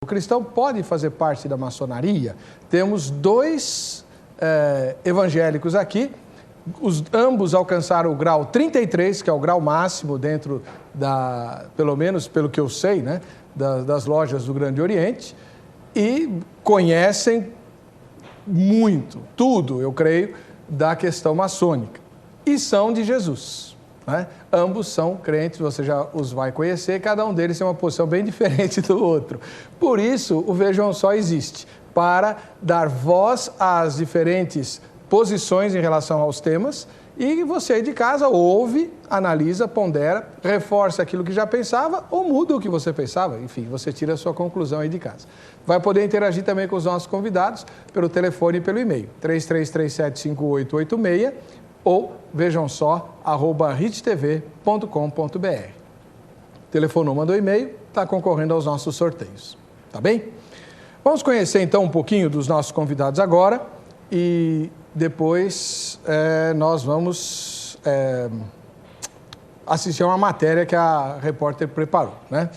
O cristão pode fazer parte da maçonaria? Temos dois evangélicos aqui, ambos alcançaram o grau 33, que é o grau máximo dentro pelo menos pelo que eu sei, né, das lojas do Grande Oriente, e conhecem muito, tudo, eu creio, da questão maçônica. E são de Jesus, né? Ambos são crentes, você já os vai conhecer, cada um deles tem uma posição bem diferente do outro. Por isso, o Vejam Só existe, para dar voz às diferentes posições em relação aos temas, e você aí de casa ouve, analisa, pondera, reforça aquilo que já pensava ou muda o que você pensava. Enfim, você tira a sua conclusão aí de casa. Vai poder interagir também com os nossos convidados pelo telefone e pelo e-mail, 33375886 ou vejamsó@rittv.com.br. Telefonoma do e-mail está concorrendo aos nossos sorteios. Tá bem? Vamos conhecer então um pouquinho dos nossos convidados agora e depois nós vamos assistir a uma matéria que a repórter preparou, né?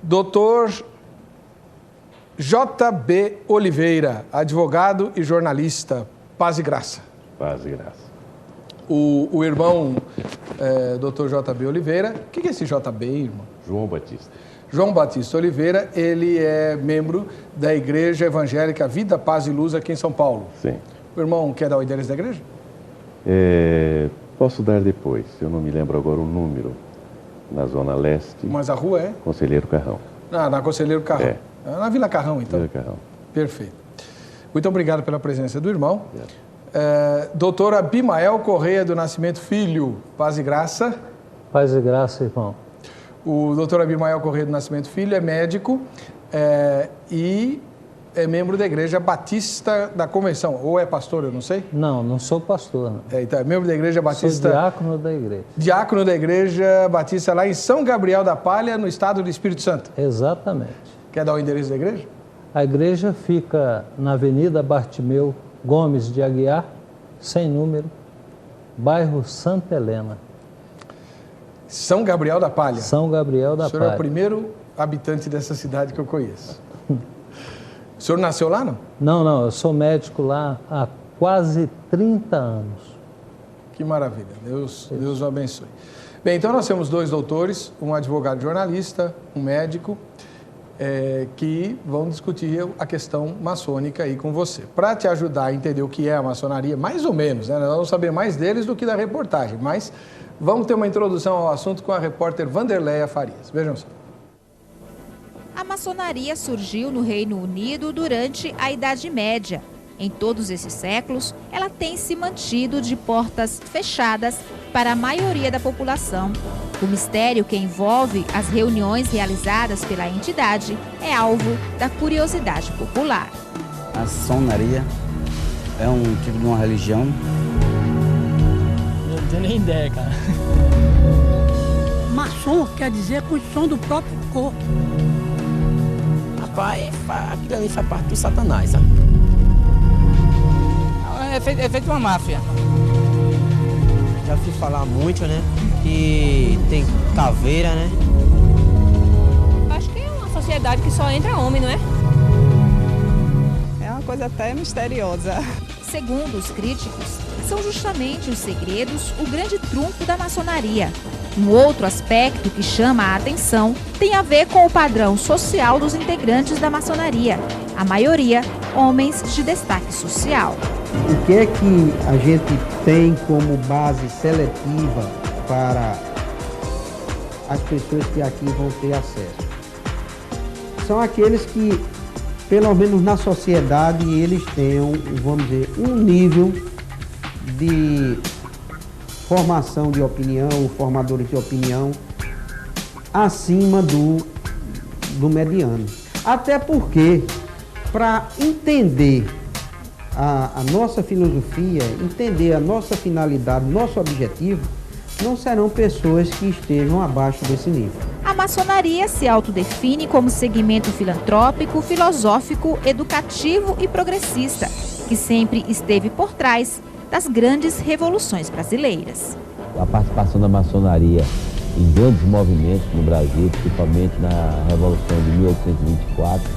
Doutor J.B. Oliveira, advogado e jornalista. Paz e graça. Paz e graça. O irmão Dr. J.B. Oliveira, o que é esse J.B., irmão? João Batista. João Batista Oliveira, ele é membro da Igreja Evangélica Vida, Paz e Luz aqui em São Paulo. Sim. O irmão quer dar o endereço da igreja? Posso dar depois, eu não me lembro agora o número, na Zona Leste. Mas a rua é? Conselheiro Carrão. Na Conselheiro Carrão. Na Vila Carrão, então. Vila Carrão. Perfeito. Muito obrigado pela presença do irmão. Doutor Abimael Correia do Nascimento Filho, paz e graça. Paz e graça, irmão. O doutor Abimael Correia do Nascimento Filho é médico e é membro da Igreja Batista da Convenção. Ou é pastor, eu não sei? Não sou pastor. Não. Então, é membro da Igreja Batista... Sou diácono da igreja. Diácono da Igreja Batista lá em São Gabriel da Palha, no estado do Espírito Santo. Exatamente. Quer dar o endereço da igreja? A igreja fica na Avenida Bartimeu Gomes de Aguiar, sem número, bairro Santa Helena. São Gabriel da Palha. São Gabriel da Palha. O senhor é o primeiro habitante dessa cidade que eu conheço. O senhor nasceu lá, não? Não, eu sou médico lá há quase 30 anos. Que maravilha, Deus o abençoe. Bem, então nós temos dois doutores, um advogado jornalista, um médico, que vão discutir a questão maçônica aí com você. Para te ajudar a entender o que é a maçonaria, mais ou menos, né? Nós vamos saber mais deles do que da reportagem, mas vamos ter uma introdução ao assunto com a repórter Vanderleia Farias. Vejam só. A maçonaria surgiu no Reino Unido durante a Idade Média. Em todos esses séculos, ela tem se mantido de portas fechadas para a maioria da população. O mistério que envolve as reuniões realizadas pela entidade é alvo da curiosidade popular. A maçonaria é um tipo de uma religião? Eu não tenho nem ideia, cara. Maçom quer dizer construção do próprio corpo. Rapaz, aquilo ali faz parte do Satanás, sabe? É feito uma máfia. Já fiz falar muito, né? Que tem caveira, né? Acho que é uma sociedade que só entra homem, não é? É uma coisa até misteriosa. Segundo os críticos, são justamente os segredos o grande trunfo da maçonaria. Um outro aspecto que chama a atenção tem a ver com o padrão social dos integrantes da maçonaria, a maioria homens de destaque social. O que é que a gente tem como base seletiva para as pessoas que aqui vão ter acesso? São aqueles que, pelo menos na sociedade, eles tenham, vamos dizer, um nível de formação de opinião, formadores de opinião, acima do mediano. Até porque, para entender a nossa filosofia, entender a nossa finalidade, nosso objetivo, não serão pessoas que estejam abaixo desse nível. A maçonaria se autodefine como segmento filantrópico, filosófico, educativo e progressista, que sempre esteve por trás das grandes revoluções brasileiras. A participação da maçonaria em grandes movimentos no Brasil, principalmente na Revolução de 1824,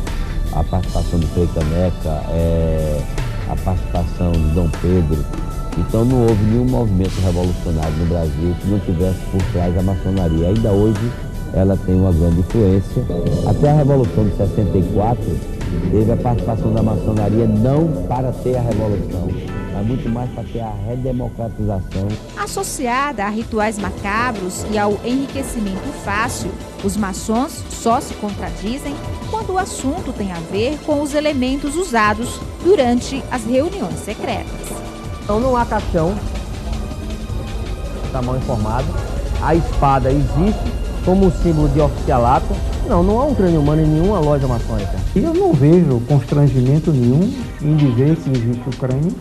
a participação do Frei Caneca, a participação de Dom Pedro. Então não houve nenhum movimento revolucionário no Brasil que não tivesse por trás a maçonaria. Ainda hoje ela tem uma grande influência. Até a Revolução de 64 teve a participação da maçonaria não para ter a revolução, mas muito mais para ter a redemocratização. Associada a rituais macabros e ao enriquecimento fácil, os maçons só se contradizem quando o assunto tem a ver com os elementos usados durante as reuniões secretas. Então não há caixão, está mal informado, a espada existe como um símbolo de oficialato. Não há um crânio humano em nenhuma loja maçônica. Eu não vejo constrangimento nenhum em dizer que existe o crânio,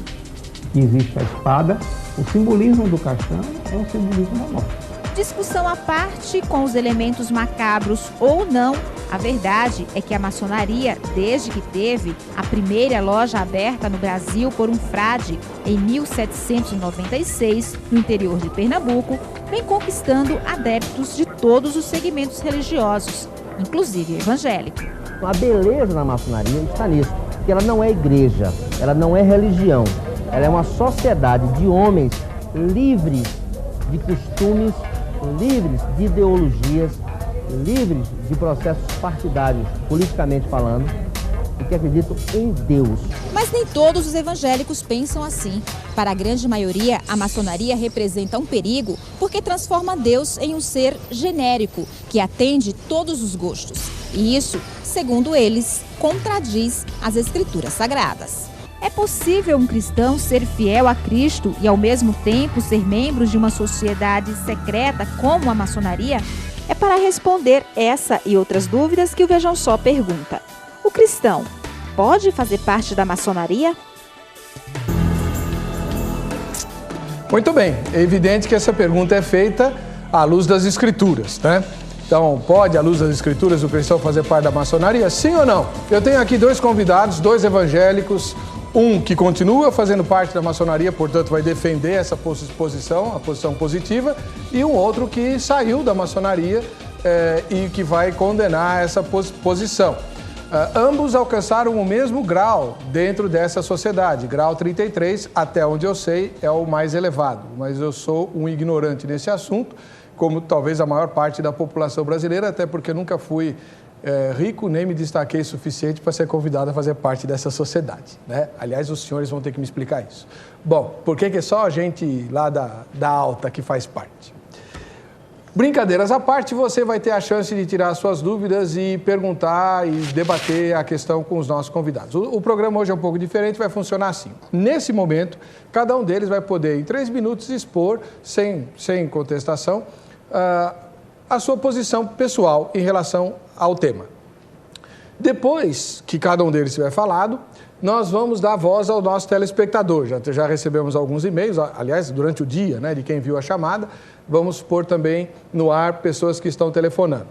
que existe a espada. O simbolismo do caixão é um simbolismo da morte. Discussão à parte com os elementos macabros ou não, a verdade é que a maçonaria, desde que teve a primeira loja aberta no Brasil por um frade em 1796, no interior de Pernambuco, vem conquistando adeptos de todos os segmentos religiosos, inclusive evangélico. A beleza da maçonaria está nisso, que ela não é igreja, ela não é religião, ela é uma sociedade de homens livres de costumes, livres de ideologias, livres de processos partidários, politicamente falando, e que acreditam em Deus. Mas nem todos os evangélicos pensam assim. Para a grande maioria, a maçonaria representa um perigo porque transforma Deus em um ser genérico, que atende todos os gostos. E isso, segundo eles, contradiz as escrituras sagradas. É possível um cristão ser fiel a Cristo e, ao mesmo tempo, ser membro de uma sociedade secreta como a maçonaria? É para responder essa e outras dúvidas que o Vejam Só pergunta: o cristão pode fazer parte da maçonaria? Muito bem, é evidente que essa pergunta é feita à luz das Escrituras, né? Então, pode, à luz das Escrituras, o cristão fazer parte da maçonaria? Sim ou não? Eu tenho aqui dois convidados, dois evangélicos, um que continua fazendo parte da maçonaria, portanto vai defender essa posição, a posição positiva, e um outro que saiu da maçonaria e que vai condenar essa posição. Ambos alcançaram o mesmo grau dentro dessa sociedade, grau 33, até onde eu sei, é o mais elevado, mas eu sou um ignorante nesse assunto, como talvez a maior parte da população brasileira, até porque nunca fui rico, nem me destaquei o suficiente para ser convidado a fazer parte dessa sociedade, né? Aliás, os senhores vão ter que me explicar isso. Bom, por que só a gente lá da alta que faz parte? Brincadeiras à parte, você vai ter a chance de tirar suas dúvidas e perguntar e debater a questão com os nossos convidados. O programa hoje é um pouco diferente, vai funcionar assim. Nesse momento, cada um deles vai poder, em 3 minutos, expor, sem contestação, a sua posição pessoal em relação ao tema. Depois que cada um deles tiver falado, nós vamos dar voz ao nosso telespectador. Já recebemos alguns e-mails, aliás, durante o dia, né, de quem viu a chamada. Vamos pôr também no ar pessoas que estão telefonando.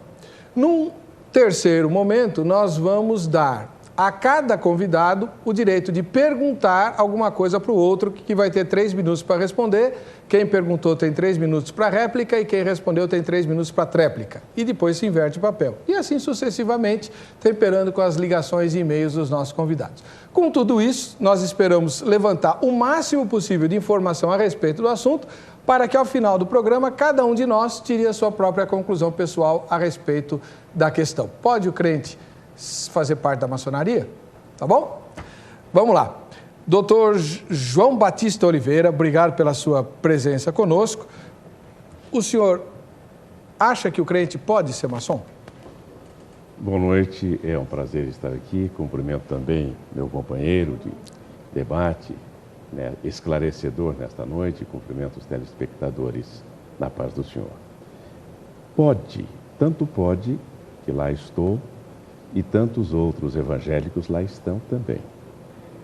Num terceiro momento, nós vamos dar a cada convidado o direito de perguntar alguma coisa para o outro, que vai ter 3 minutos para responder. Quem perguntou tem 3 minutos para réplica e quem respondeu tem 3 minutos para tréplica. E depois se inverte o papel. E assim sucessivamente, temperando com as ligações e e-mails dos nossos convidados. Com tudo isso, nós esperamos levantar o máximo possível de informação a respeito do assunto, para que ao final do programa, cada um de nós tire a sua própria conclusão pessoal a respeito da questão. Pode o crente fazer parte da maçonaria? Tá bom? Vamos lá. Doutor João Batista Oliveira, obrigado pela sua presença conosco. O senhor acha que o crente pode ser maçom? Boa noite, é um prazer estar aqui. Cumprimento também meu companheiro de debate, né, esclarecedor nesta noite. Cumprimento os telespectadores na paz do Senhor. Pode, tanto pode que lá estou, e tantos outros evangélicos lá estão também.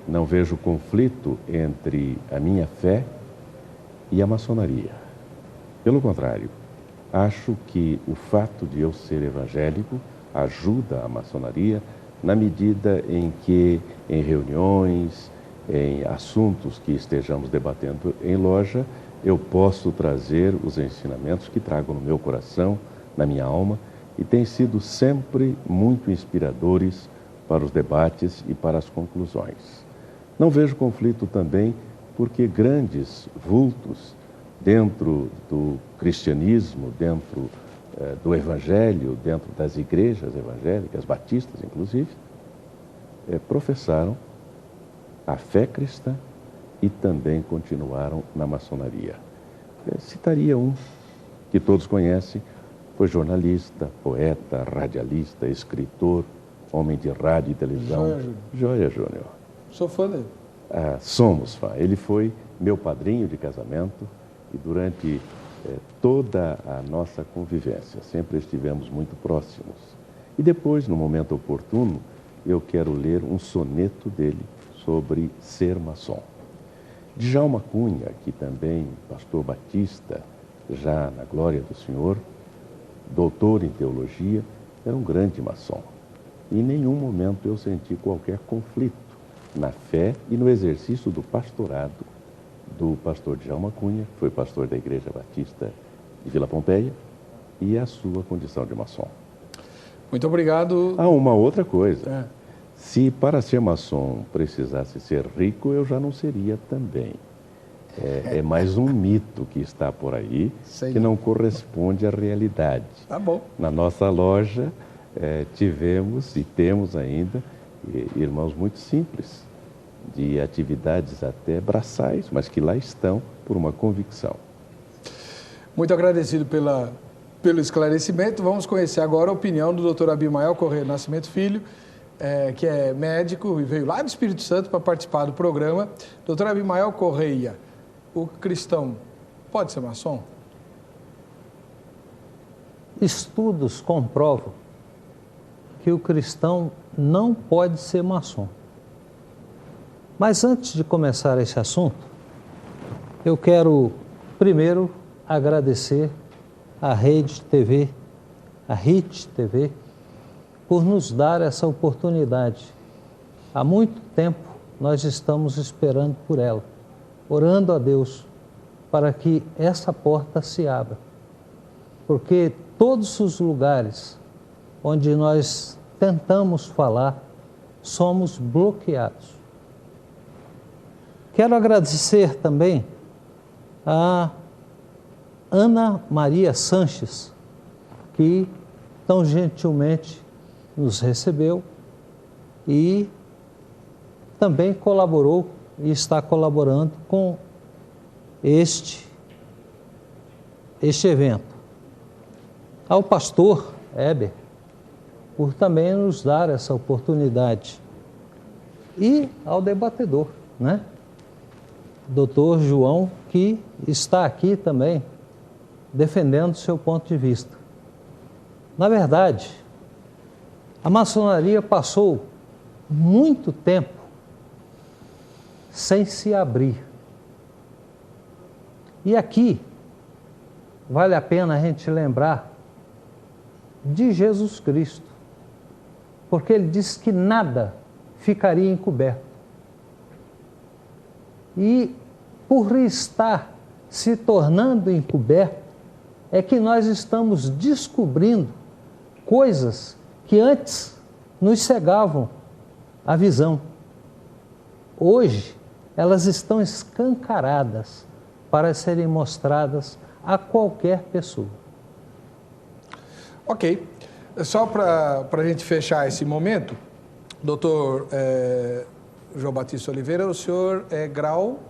Não vejo conflito entre a minha fé e a maçonaria. Pelo contrário, acho que o fato de eu ser evangélico ajuda a maçonaria na medida em que, em reuniões, em assuntos que estejamos debatendo em loja, eu posso trazer os ensinamentos que trago no meu coração, na minha alma, e têm sido sempre muito inspiradores para os debates e para as conclusões. Não vejo conflito também porque grandes vultos dentro do cristianismo, dentro do evangelho, dentro das igrejas evangélicas, batistas inclusive, professaram a fé cristã e também continuaram na maçonaria. Citaria um que todos conhecem, foi jornalista, poeta, radialista, escritor, homem de rádio e televisão. Joia Júnior. Sou fã dele. Somos fã. Ele foi meu padrinho de casamento e durante toda a nossa convivência sempre estivemos muito próximos. E depois, no momento oportuno, eu quero ler um soneto dele sobre ser maçom. Djalma Cunha, que também pastor batista, já na glória do Senhor, doutor em teologia, era um grande maçom. Em nenhum momento eu senti qualquer conflito na fé e no exercício do pastorado do pastor Djalma Cunha, que foi pastor da Igreja Batista de Vila Pompeia, e a sua condição de maçom. Muito obrigado. Uma outra coisa. Se para ser maçom precisasse ser rico, eu já não seria também. É mais um mito que está por aí, que não corresponde à realidade. Tá bom. Na nossa loja tivemos e temos ainda irmãos muito simples, de atividades até braçais, mas que lá estão por uma convicção. Muito agradecido pelo esclarecimento. Vamos conhecer agora a opinião do Dr. Abimael Correia Nascimento Filho, que é médico e veio lá do Espírito Santo para participar do programa. Dr. Abimael Correia, o cristão pode ser maçom? Estudos comprovam que o cristão não pode ser maçom. Mas antes de começar esse assunto, eu quero primeiro agradecer à Rede TV, a RIT TV, por nos dar essa oportunidade. Há muito tempo nós estamos esperando por ela, orando a Deus para que essa porta se abra. Porque todos os lugares onde nós tentamos falar, somos bloqueados. Quero agradecer também a Ana Maria Sanches, que tão gentilmente nos recebeu e também colaborou e está colaborando com este evento. Ao pastor Heber, por também nos dar essa oportunidade. E ao debatedor, né? Doutor João, que está aqui também defendendo seu ponto de vista. Na verdade, a maçonaria passou muito tempo sem se abrir. E aqui vale a pena a gente lembrar de Jesus Cristo, porque ele disse que nada ficaria encoberto. E por estar se tornando encoberto, é que nós estamos descobrindo coisas que antes nos cegavam a visão. Hoje, elas estão escancaradas para serem mostradas a qualquer pessoa. Ok. Só para a gente fechar esse momento, doutor João Batista Oliveira, o senhor é grau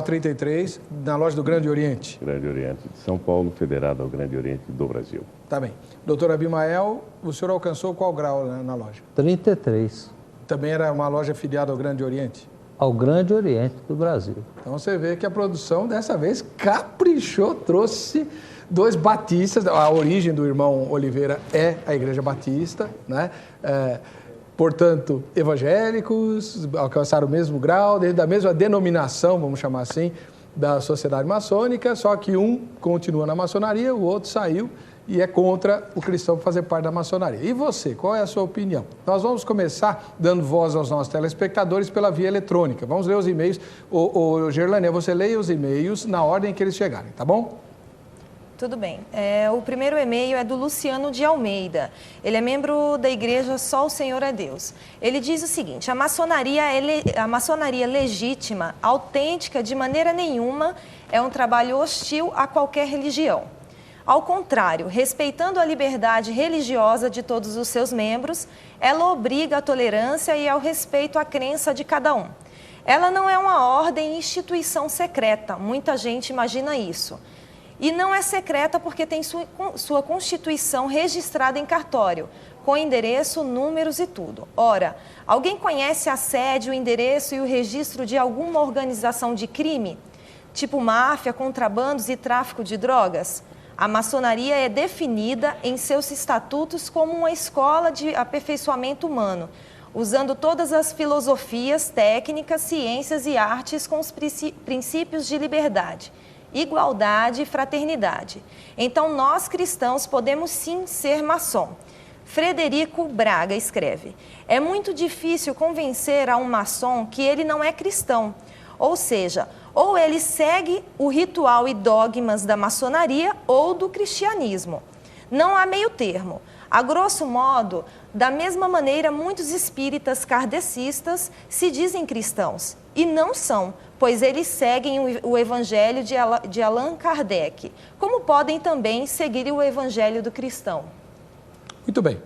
33, na loja do Grande Oriente. Grande Oriente de São Paulo, federado ao Grande Oriente do Brasil. Tá bem. Doutor Abimael, o senhor alcançou qual grau na loja? 33. Também era uma loja afiliada ao Grande Oriente? Ao Grande Oriente do Brasil. Então você vê que a produção dessa vez caprichou, trouxe dois batistas. A origem do irmão Oliveira é a Igreja Batista, né? Portanto, evangélicos, alcançaram o mesmo grau, dentro da mesma denominação, vamos chamar assim, da sociedade maçônica, só que um continua na maçonaria, o outro saiu e é contra o cristão fazer parte da maçonaria. E você, qual é a sua opinião? Nós vamos começar dando voz aos nossos telespectadores pela via eletrônica. Vamos ler os e-mails. Gerlânia, você leia os e-mails na ordem que eles chegarem, tá bom? Tudo bem. O primeiro e-mail é do Luciano de Almeida. Ele é membro da igreja Só o Senhor é Deus. Ele diz o seguinte: a maçonaria legítima, autêntica de maneira nenhuma, é um trabalho hostil a qualquer religião. Ao contrário, respeitando a liberdade religiosa de todos os seus membros, ela obriga à tolerância e ao respeito à crença de cada um. Ela não é uma ordem e instituição secreta, muita gente imagina isso. E não é secreta porque tem sua constituição registrada em cartório, com endereço, números e tudo. Ora, alguém conhece a sede, o endereço e o registro de alguma organização de crime? Tipo máfia, contrabandos e tráfico de drogas? A maçonaria é definida em seus estatutos como uma escola de aperfeiçoamento humano, usando todas as filosofias, técnicas, ciências e artes com os princípios de liberdade, igualdade e fraternidade. Então, nós cristãos podemos sim ser maçom. Frederico Braga escreve: é muito difícil convencer a um maçom que ele não é cristão. Ou seja, ou ele segue o ritual e dogmas da maçonaria ou do cristianismo. Não há meio termo. A grosso modo, da mesma maneira, muitos espíritas kardecistas se dizem cristãos e não são, pois eles seguem o evangelho de Allan Kardec, como podem também seguir o evangelho do cristão. Muito bem.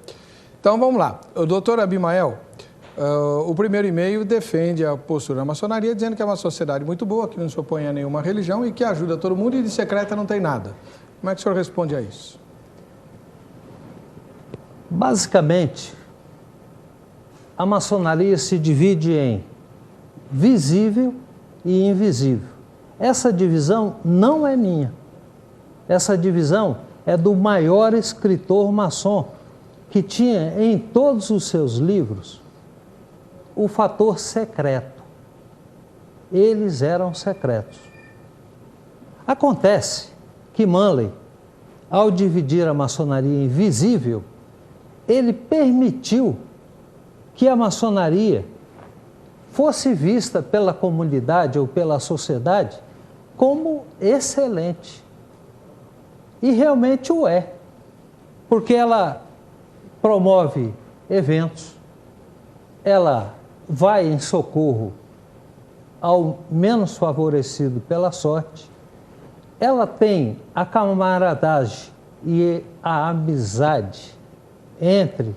Então, vamos lá. O doutor Abimael, o primeiro e-mail defende a postura da maçonaria, dizendo que é uma sociedade muito boa, que não se opõe a nenhuma religião e que ajuda todo mundo e de secreta não tem nada. Como é que o senhor responde a isso? Basicamente, a maçonaria se divide em visível e invisível. Essa divisão não é minha. Essa divisão é do maior escritor maçom, que tinha em todos os seus livros o fator secreto. Eles eram secretos. Acontece que Manley, ao dividir a maçonaria em visível, ele permitiu que a maçonaria fosse vista pela comunidade ou pela sociedade como excelente. E realmente o é, porque ela promove eventos, ela vai em socorro ao menos favorecido pela sorte, ela tem a camaradagem e a amizade entre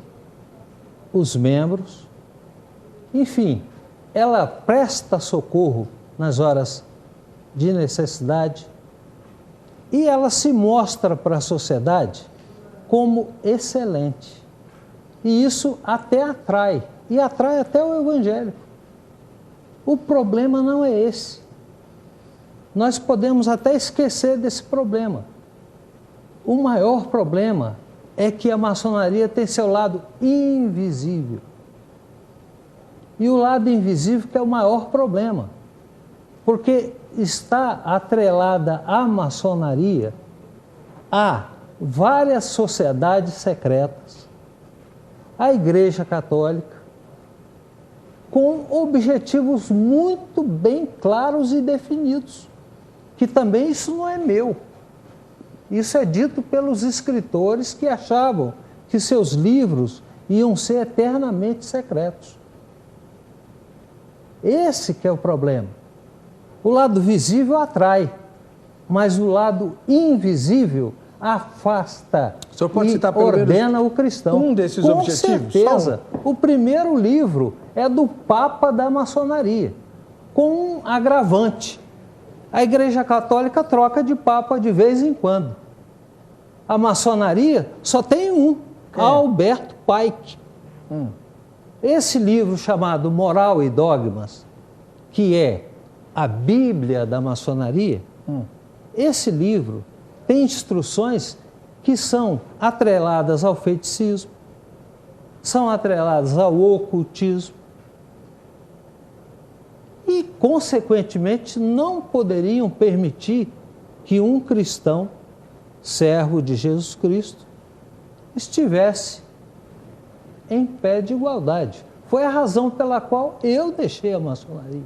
os membros, enfim, ela presta socorro nas horas de necessidade e ela se mostra para a sociedade como excelente. E isso até atrai, e atrai até o evangélico. O problema não é esse. Nós podemos até esquecer desse problema. O maior problema é que a maçonaria tem seu lado invisível. E o lado invisível que é o maior problema, porque está atrelada à maçonaria a várias sociedades secretas, a Igreja Católica, com objetivos muito bem claros e definidos, que também isso não é meu. Isso é dito pelos escritores que achavam que seus livros iam ser eternamente secretos. Esse que é o problema. O lado visível atrai, mas o lado invisível afasta o senhor pode e citar pelo ordena menos o cristão. Um desses Com objetivos? certeza. O primeiro livro é do Papa da Maçonaria, com um agravante. A Igreja Católica troca de Papa de vez em quando. A maçonaria só tem um, Alberto Pike. Esse livro chamado Moral e Dogmas, que é a Bíblia da maçonaria, esse livro tem instruções que são atreladas ao feiticismo, são atreladas ao ocultismo e, consequentemente, não poderiam permitir que um cristão, servo de Jesus Cristo, estivesse em pé de igualdade. Foi a razão pela qual eu deixei a maçonaria,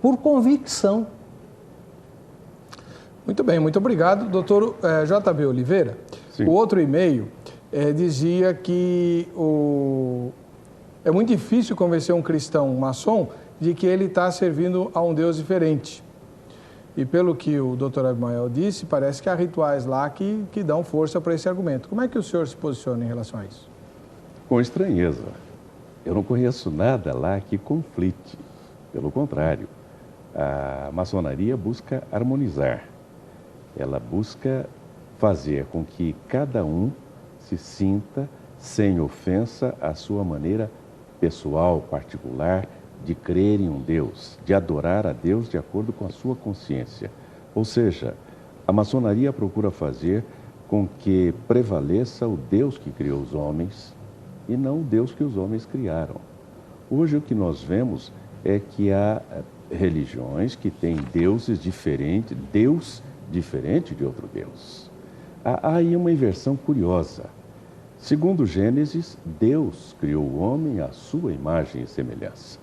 por convicção. Muito bem, muito obrigado. Doutor J.B. Oliveira, Sim. O outro e-mail dizia que é muito difícil convencer um cristão maçom de que ele está servindo a um Deus diferente. E pelo que o doutor Abimael disse, parece que há rituais lá que dão força para esse argumento. Como é que o senhor se posiciona em relação a isso? Com estranheza. Eu não conheço nada lá que conflite. Pelo contrário, a maçonaria busca harmonizar. Ela busca fazer com que cada um se sinta sem ofensa à sua maneira pessoal, particular, de crer em um Deus, de adorar a Deus de acordo com a sua consciência. Ou seja, a maçonaria procura fazer com que prevaleça o Deus que criou os homens e não o Deus que os homens criaram. Hoje o que nós vemos é que há religiões que têm deuses diferentes, Deus diferente de outro Deus. Há aí uma inversão curiosa. Segundo Gênesis, Deus criou o homem à sua imagem e semelhança.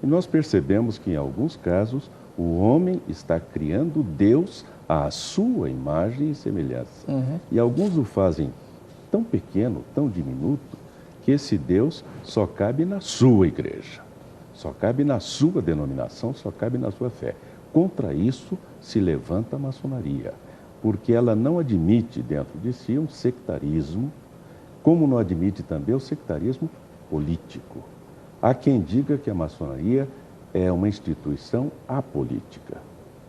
E nós percebemos que, em alguns casos, o homem está criando Deus à sua imagem e semelhança. E alguns o fazem tão pequeno, tão diminuto, que esse Deus só cabe na sua igreja, só cabe na sua denominação, só cabe na sua fé. Contra isso se levanta a maçonaria, porque ela não admite dentro de si um sectarismo, como não admite também o sectarismo político. Há quem diga que a maçonaria é uma instituição apolítica,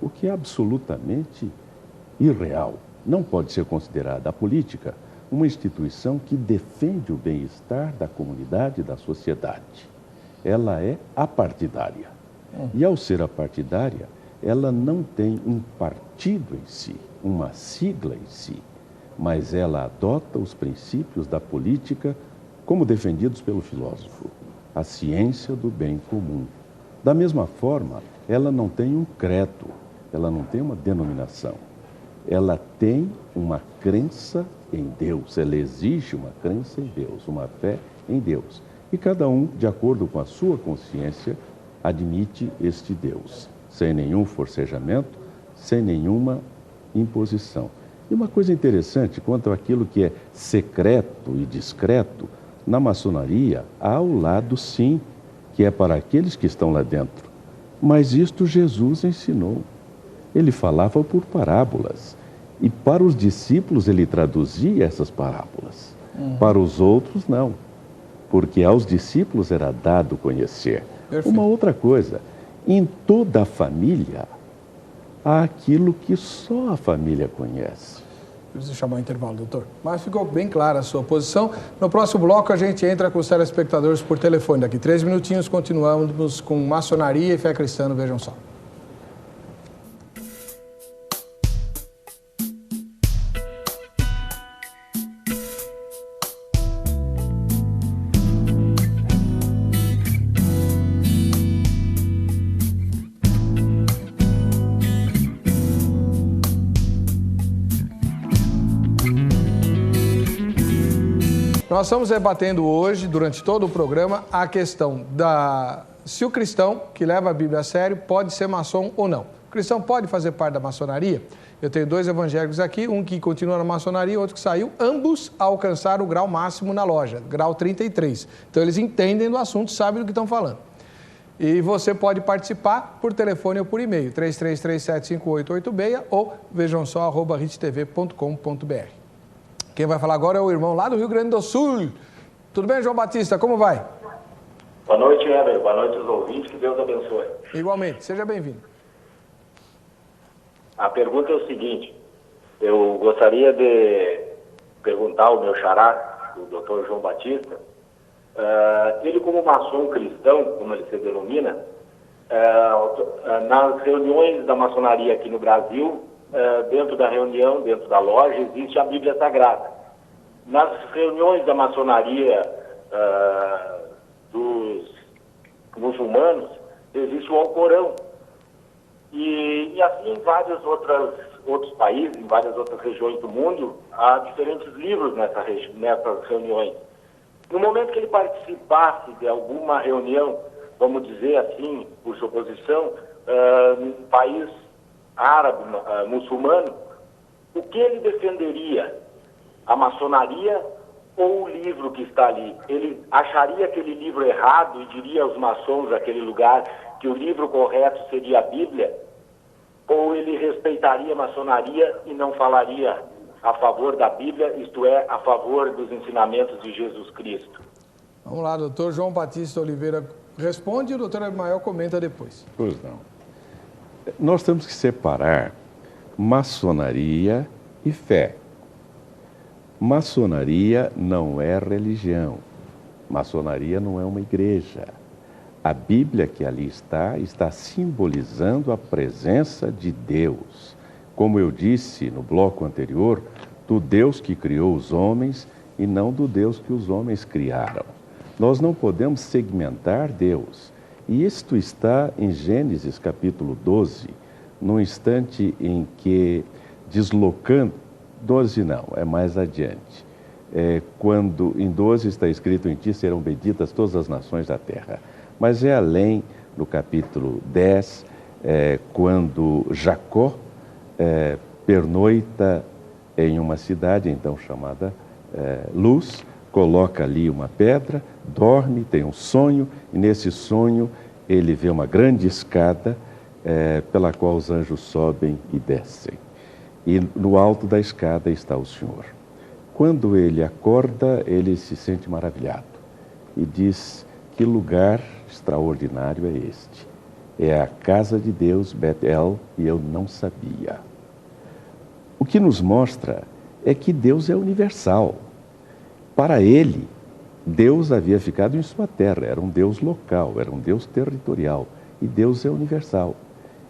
o que é absolutamente irreal. Não pode ser considerada a política uma instituição que defende o bem-estar da comunidade e da sociedade. Ela é apartidária. E ao ser apartidária, ela não tem um partido em si, uma sigla em si, mas ela adota os princípios da política como defendidos pelo filósofo. A ciência do bem comum. Da mesma forma, ela não tem um credo, ela não tem uma denominação. Ela tem uma crença em Deus, ela exige uma crença em Deus, uma fé em Deus. E cada um, de acordo com a sua consciência, admite este Deus, sem nenhum forcejamento, sem nenhuma imposição. E uma coisa interessante, quanto àquilo que é secreto e discreto, na maçonaria há o lado sim, que é para aqueles que estão lá dentro. Mas isto Jesus ensinou. Ele falava por parábolas. E para os discípulos ele traduzia essas parábolas. Para os outros não. Porque aos discípulos era dado conhecer. Perfeito. Uma outra coisa, em toda a família há aquilo que só a família conhece. Preciso chamar o intervalo, doutor. Mas ficou bem clara a sua posição. No próximo bloco, a gente entra com os telespectadores por telefone. Daqui 3 minutinhos, continuamos com maçonaria e fé cristã, vejam só. Nós estamos debatendo hoje, durante todo o programa, a questão se o cristão que leva a Bíblia a sério pode ser maçom ou não. O cristão pode fazer parte da maçonaria? Eu tenho 2 evangélicos aqui, um que continua na maçonaria, outro que saiu. Ambos alcançaram o grau máximo na loja, grau 33. Então eles entendem do assunto, sabem do que estão falando. E você pode participar por telefone ou por e-mail, 33375886 ou vejam só, @rittv.com.br. Quem vai falar agora é o irmão lá do Rio Grande do Sul. Tudo bem, João Batista? Como vai? Boa noite, Heber. Boa noite aos ouvintes. Que Deus abençoe. Igualmente. Seja bem-vindo. A pergunta é o seguinte. Eu gostaria de perguntar ao meu xará, o doutor João Batista, ele como maçom cristão, como ele se denomina, nas reuniões da maçonaria aqui no Brasil, dentro da reunião, dentro da loja, existe a Bíblia Sagrada. Nas reuniões da maçonaria dos muçulmanos, existe o Alcorão. E assim em vários outros países, em várias outras regiões do mundo, há diferentes livros nessas reuniões. No momento que ele participasse de alguma reunião, vamos dizer assim, por suposição, num país árabe, muçulmano, o que ele defenderia? A maçonaria ou o livro que está ali? Ele acharia aquele livro errado e diria aos maçons daquele lugar que o livro correto seria a Bíblia? Ou ele respeitaria a maçonaria e não falaria a favor da Bíblia, isto é, a favor dos ensinamentos de Jesus Cristo? Vamos lá, doutor João Batista Oliveira responde e o doutor Abimael comenta depois. Pois não. Nós temos que separar maçonaria e fé. Maçonaria não é religião. Maçonaria não é uma igreja. A Bíblia que ali está simbolizando a presença de Deus. Como eu disse no bloco anterior, do Deus que criou os homens e não do Deus que os homens criaram. Nós não podemos segmentar Deus. E isto está em Gênesis capítulo 12, no instante em que, deslocando, 12 não, é mais adiante, quando em 12 está escrito: em ti serão benditas todas as nações da terra. Mas é além, no capítulo 10, quando Jacó pernoita em uma cidade então chamada Luz, coloca ali uma pedra, dorme, tem um sonho, e nesse sonho ele vê uma grande escada pela qual os anjos sobem e descem. E no alto da escada está o Senhor. Quando ele acorda, ele se sente maravilhado e diz: que lugar extraordinário é este? É a casa de Deus, Betel, e eu não sabia. O que nos mostra é que Deus é universal. Para ele, Deus havia ficado em sua terra, era um Deus local, era um Deus territorial, e Deus é universal.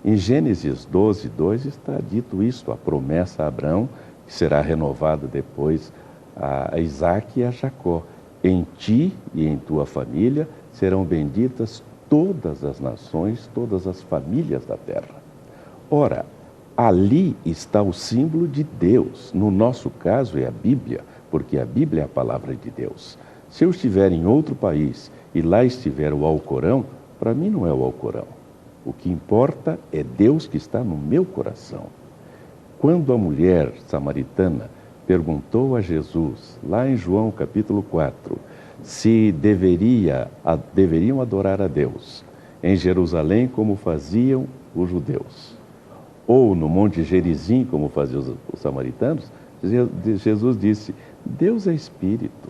Em Gênesis 12, 2 está dito isso, a promessa a Abraão, que será renovada depois a Isaac e a Jacó. Em ti e em tua família serão benditas todas as nações, todas as famílias da terra. Ora, ali está o símbolo de Deus. No nosso caso é a Bíblia, porque a Bíblia é a palavra de Deus. Se eu estiver em outro país e lá estiver o Alcorão, para mim não é o Alcorão. O que importa é Deus que está no meu coração. Quando a mulher samaritana perguntou a Jesus, lá em João capítulo 4, se deveriam adorar a Deus em Jerusalém como faziam os judeus, ou no Monte Gerizim como faziam os samaritanos, Jesus disse: Deus é espírito.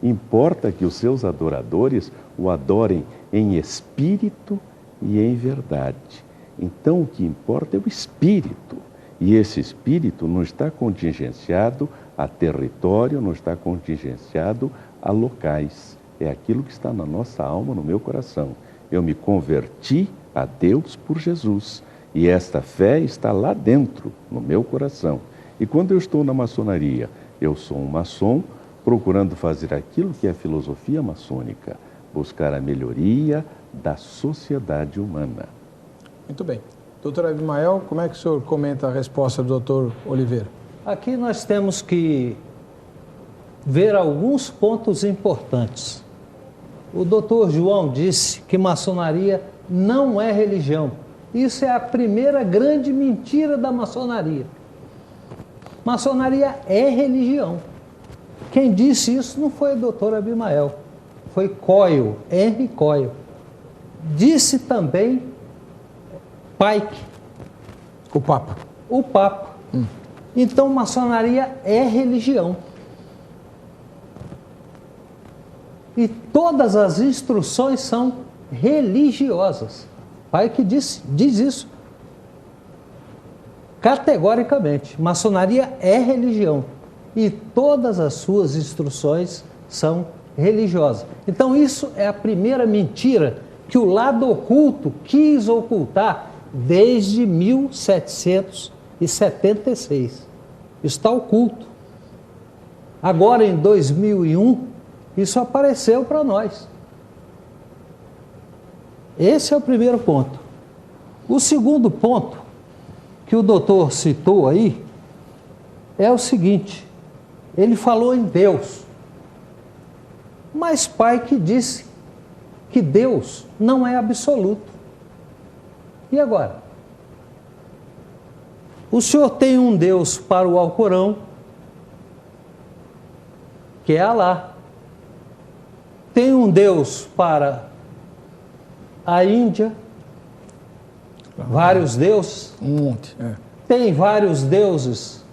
Importa que os seus adoradores o adorem em espírito e em verdade. Então o que importa é o espírito. E esse espírito não está contingenciado a território, não está contingenciado a locais. É aquilo que está na nossa alma, no meu coração. Eu me converti a Deus por Jesus. E esta fé está lá dentro, no meu coração. E quando eu estou na maçonaria, eu sou um maçom procurando fazer aquilo que é a filosofia maçônica, buscar a melhoria da sociedade humana. Muito bem. Doutor Abimael, como é que o senhor comenta a resposta do doutor Oliveira? Aqui nós temos que ver alguns pontos importantes. O doutor João disse que maçonaria não é religião. Isso é a primeira grande mentira da maçonaria. Maçonaria é religião. Quem disse isso não foi o doutor Abimael, foi Coyle, Henry Coyle. Disse também Pike. O Papa. O Papa. Então, maçonaria é religião. E todas as instruções são religiosas. Pike diz isso categoricamente. Maçonaria é religião. E todas as suas instruções são religiosas. Então, isso é a primeira mentira que o lado oculto quis ocultar desde 1776. Está oculto. Agora, em 2001, isso apareceu para nós. Esse é o primeiro ponto. O segundo ponto que o doutor citou aí é o seguinte: ele falou em Deus, mas Pike disse que Deus não é absoluto. E agora? O senhor tem um Deus para o Alcorão, que é Alá. Tem um Deus para a Índia, vários deuses. Um monte. Tem vários deuses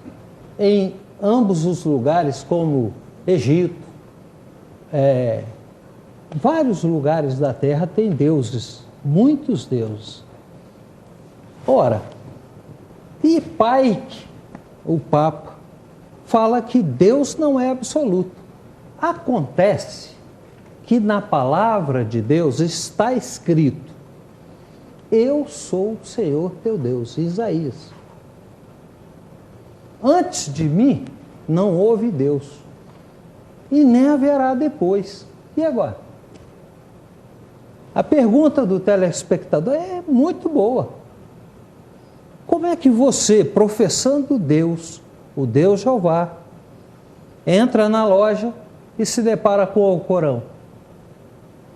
em ambos os lugares, como Egito. Vários lugares da Terra têm deuses, muitos deuses. Ora, e Pike, o Papa, fala que Deus não é absoluto. Acontece que na palavra de Deus está escrito: eu sou o Senhor teu Deus, Isaías. Antes de mim não houve Deus, e nem haverá depois. E agora? A pergunta do telespectador é muito boa. Como é que você, professando Deus, o Deus Jeová, entra na loja e se depara com o Alcorão?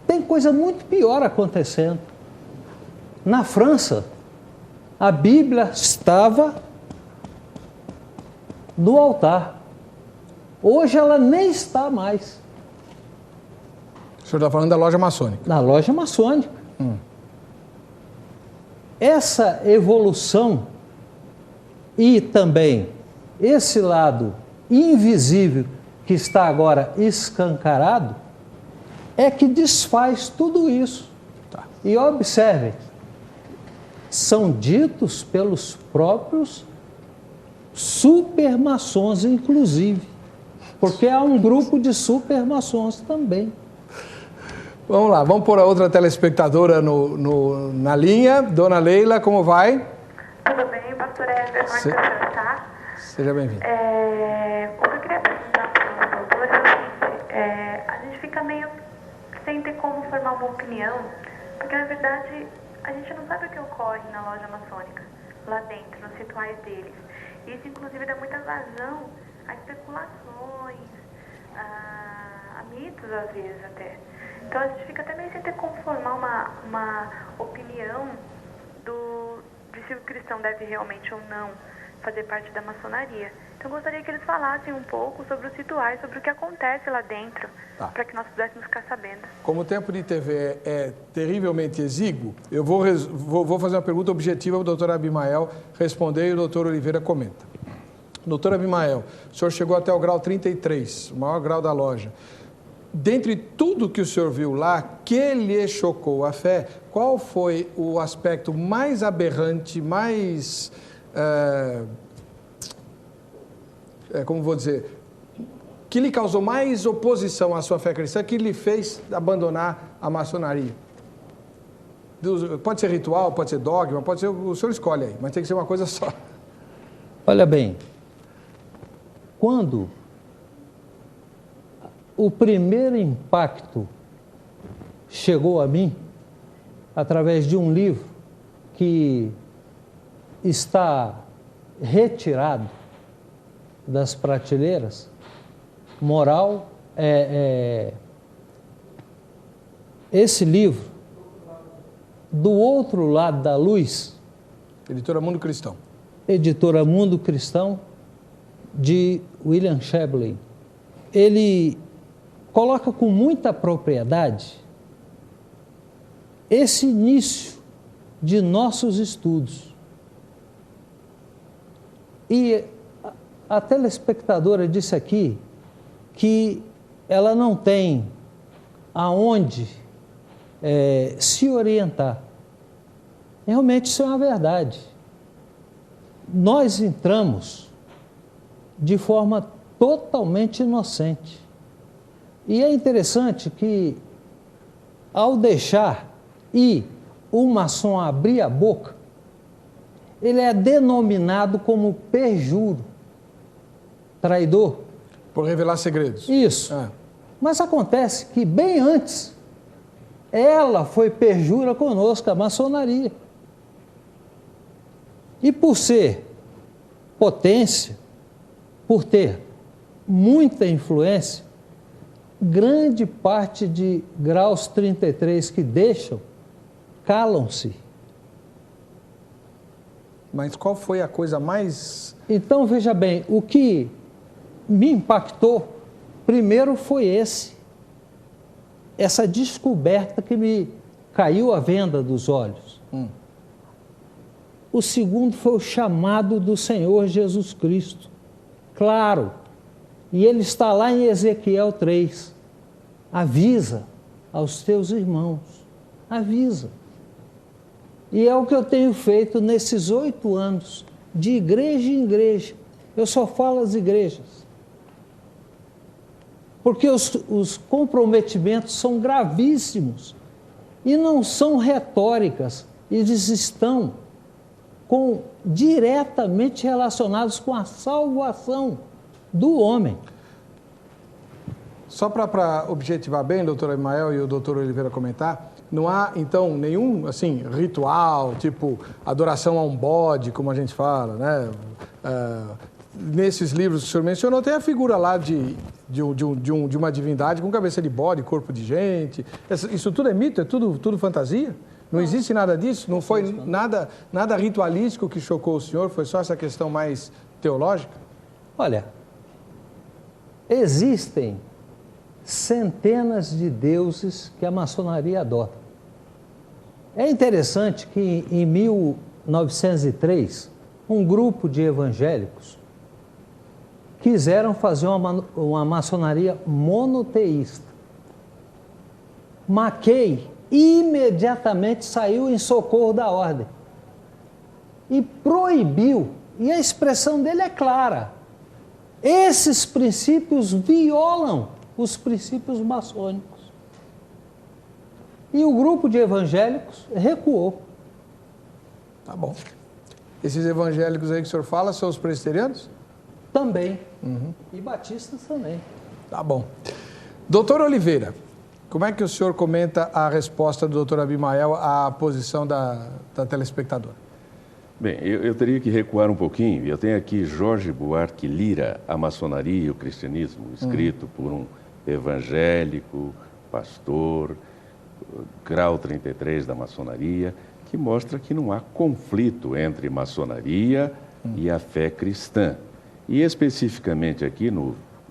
Tem coisa muito pior acontecendo. Na França, a Bíblia estava no altar. Hoje ela nem está mais. O senhor está falando da loja maçônica? Na loja maçônica. Essa evolução e também esse lado invisível que está agora escancarado é que desfaz tudo isso. E observem, são ditos pelos próprios supermaçons, inclusive, porque há um grupo de supermaçons também. Vamos lá, vamos pôr a outra telespectadora na linha. Dona Leila, como vai? Tudo bem, pastor Éder, como é que o senhor está? Seja bem-vindo. O que eu queria perguntar para o doutor é o seguinte, a gente fica meio sem ter como formar uma opinião, porque na verdade a gente não sabe o que ocorre na loja maçônica, lá dentro, nos rituais deles. Isso inclusive dá muita vazão a especulações, a mitos às vezes até. Então a gente fica até meio sem ter como formar uma opinião de se o cristão deve realmente ou não fazer parte da maçonaria. Então eu gostaria que eles falassem um pouco sobre os rituais, sobre o que acontece lá dentro, para que nós pudéssemos ficar sabendo. Como o tempo de TV é terrivelmente exíguo, eu vou fazer uma pergunta objetiva para o doutor Abimael responder e o doutor Oliveira comenta. Doutor Abimael, o senhor chegou até o grau 33, o maior grau da loja. Dentre tudo que o senhor viu lá, que lhe chocou a fé, qual foi o aspecto mais aberrante, mais, como vou dizer, que lhe causou mais oposição à sua fé cristã, que lhe fez abandonar a maçonaria? Pode ser ritual, pode ser dogma, pode ser, o senhor escolhe aí, mas tem que ser uma coisa só. Olha bem, quando o primeiro impacto chegou a mim através de um livro que está retirado das prateleiras, Moral, esse livro, Do Outro Lado da Luz, Editora Mundo Cristão. Editora Mundo Cristão, de William Shevlin. Ele coloca com muita propriedade esse início de nossos estudos. E a telespectadora disse aqui que ela não tem aonde se orientar. Realmente isso é uma verdade. Nós entramos de forma totalmente inocente. E é interessante que, ao deixar ir o maçom abrir a boca, ele é denominado como perjuro, traidor. Por revelar segredos. Isso. Mas acontece que, bem antes, ela foi perjura conosco, a maçonaria. E por ser potência, por ter muita influência, grande parte de graus 33 que deixam, calam-se. mas qual foi a coisa mais... Então, veja bem, o que me impactou primeiro foi essa descoberta que me caiu a venda dos olhos. O segundo foi o chamado do Senhor Jesus Cristo. Claro, e ele está lá em Ezequiel 3. Avisa aos teus irmãos, avisa. E é o que eu tenho feito nesses 8 anos, de igreja em igreja. Eu só falo às igrejas. Porque os comprometimentos são gravíssimos e não são retóricas, eles estão diretamente relacionados com a salvação do homem. Só para objetivar bem, doutor Abimael e o doutor Oliveira comentar, não há, então, nenhum, assim, ritual, tipo adoração a um bode, como a gente fala, né? Nesses livros que o senhor mencionou, tem a figura lá de uma divindade com cabeça de bode, corpo de gente. Isso tudo é mito? É tudo fantasia? Não existe nada disso? Não foi nada ritualístico que chocou o senhor? Foi só essa questão mais teológica? Olha, existem centenas de deuses que a maçonaria adota. É interessante que em 1903, um grupo de evangélicos quiseram fazer uma maçonaria monoteísta. Mackay imediatamente saiu em socorro da ordem e proibiu, e a expressão dele é clara, esses princípios violam os princípios maçônicos. E o grupo de evangélicos recuou. Tá bom. Esses evangélicos aí que o senhor fala são os presbiterianos? Também. E batistas também. Tá bom. Doutor Oliveira, como é que o senhor comenta a resposta do doutor Abimael à posição da telespectadora? Bem, eu teria que recuar um pouquinho. Eu tenho aqui Jorge Buarque Lira, A Maçonaria e o Cristianismo, escrito por um evangélico, pastor, grau 33 da maçonaria, que mostra que não há conflito entre maçonaria e a fé cristã. E especificamente aqui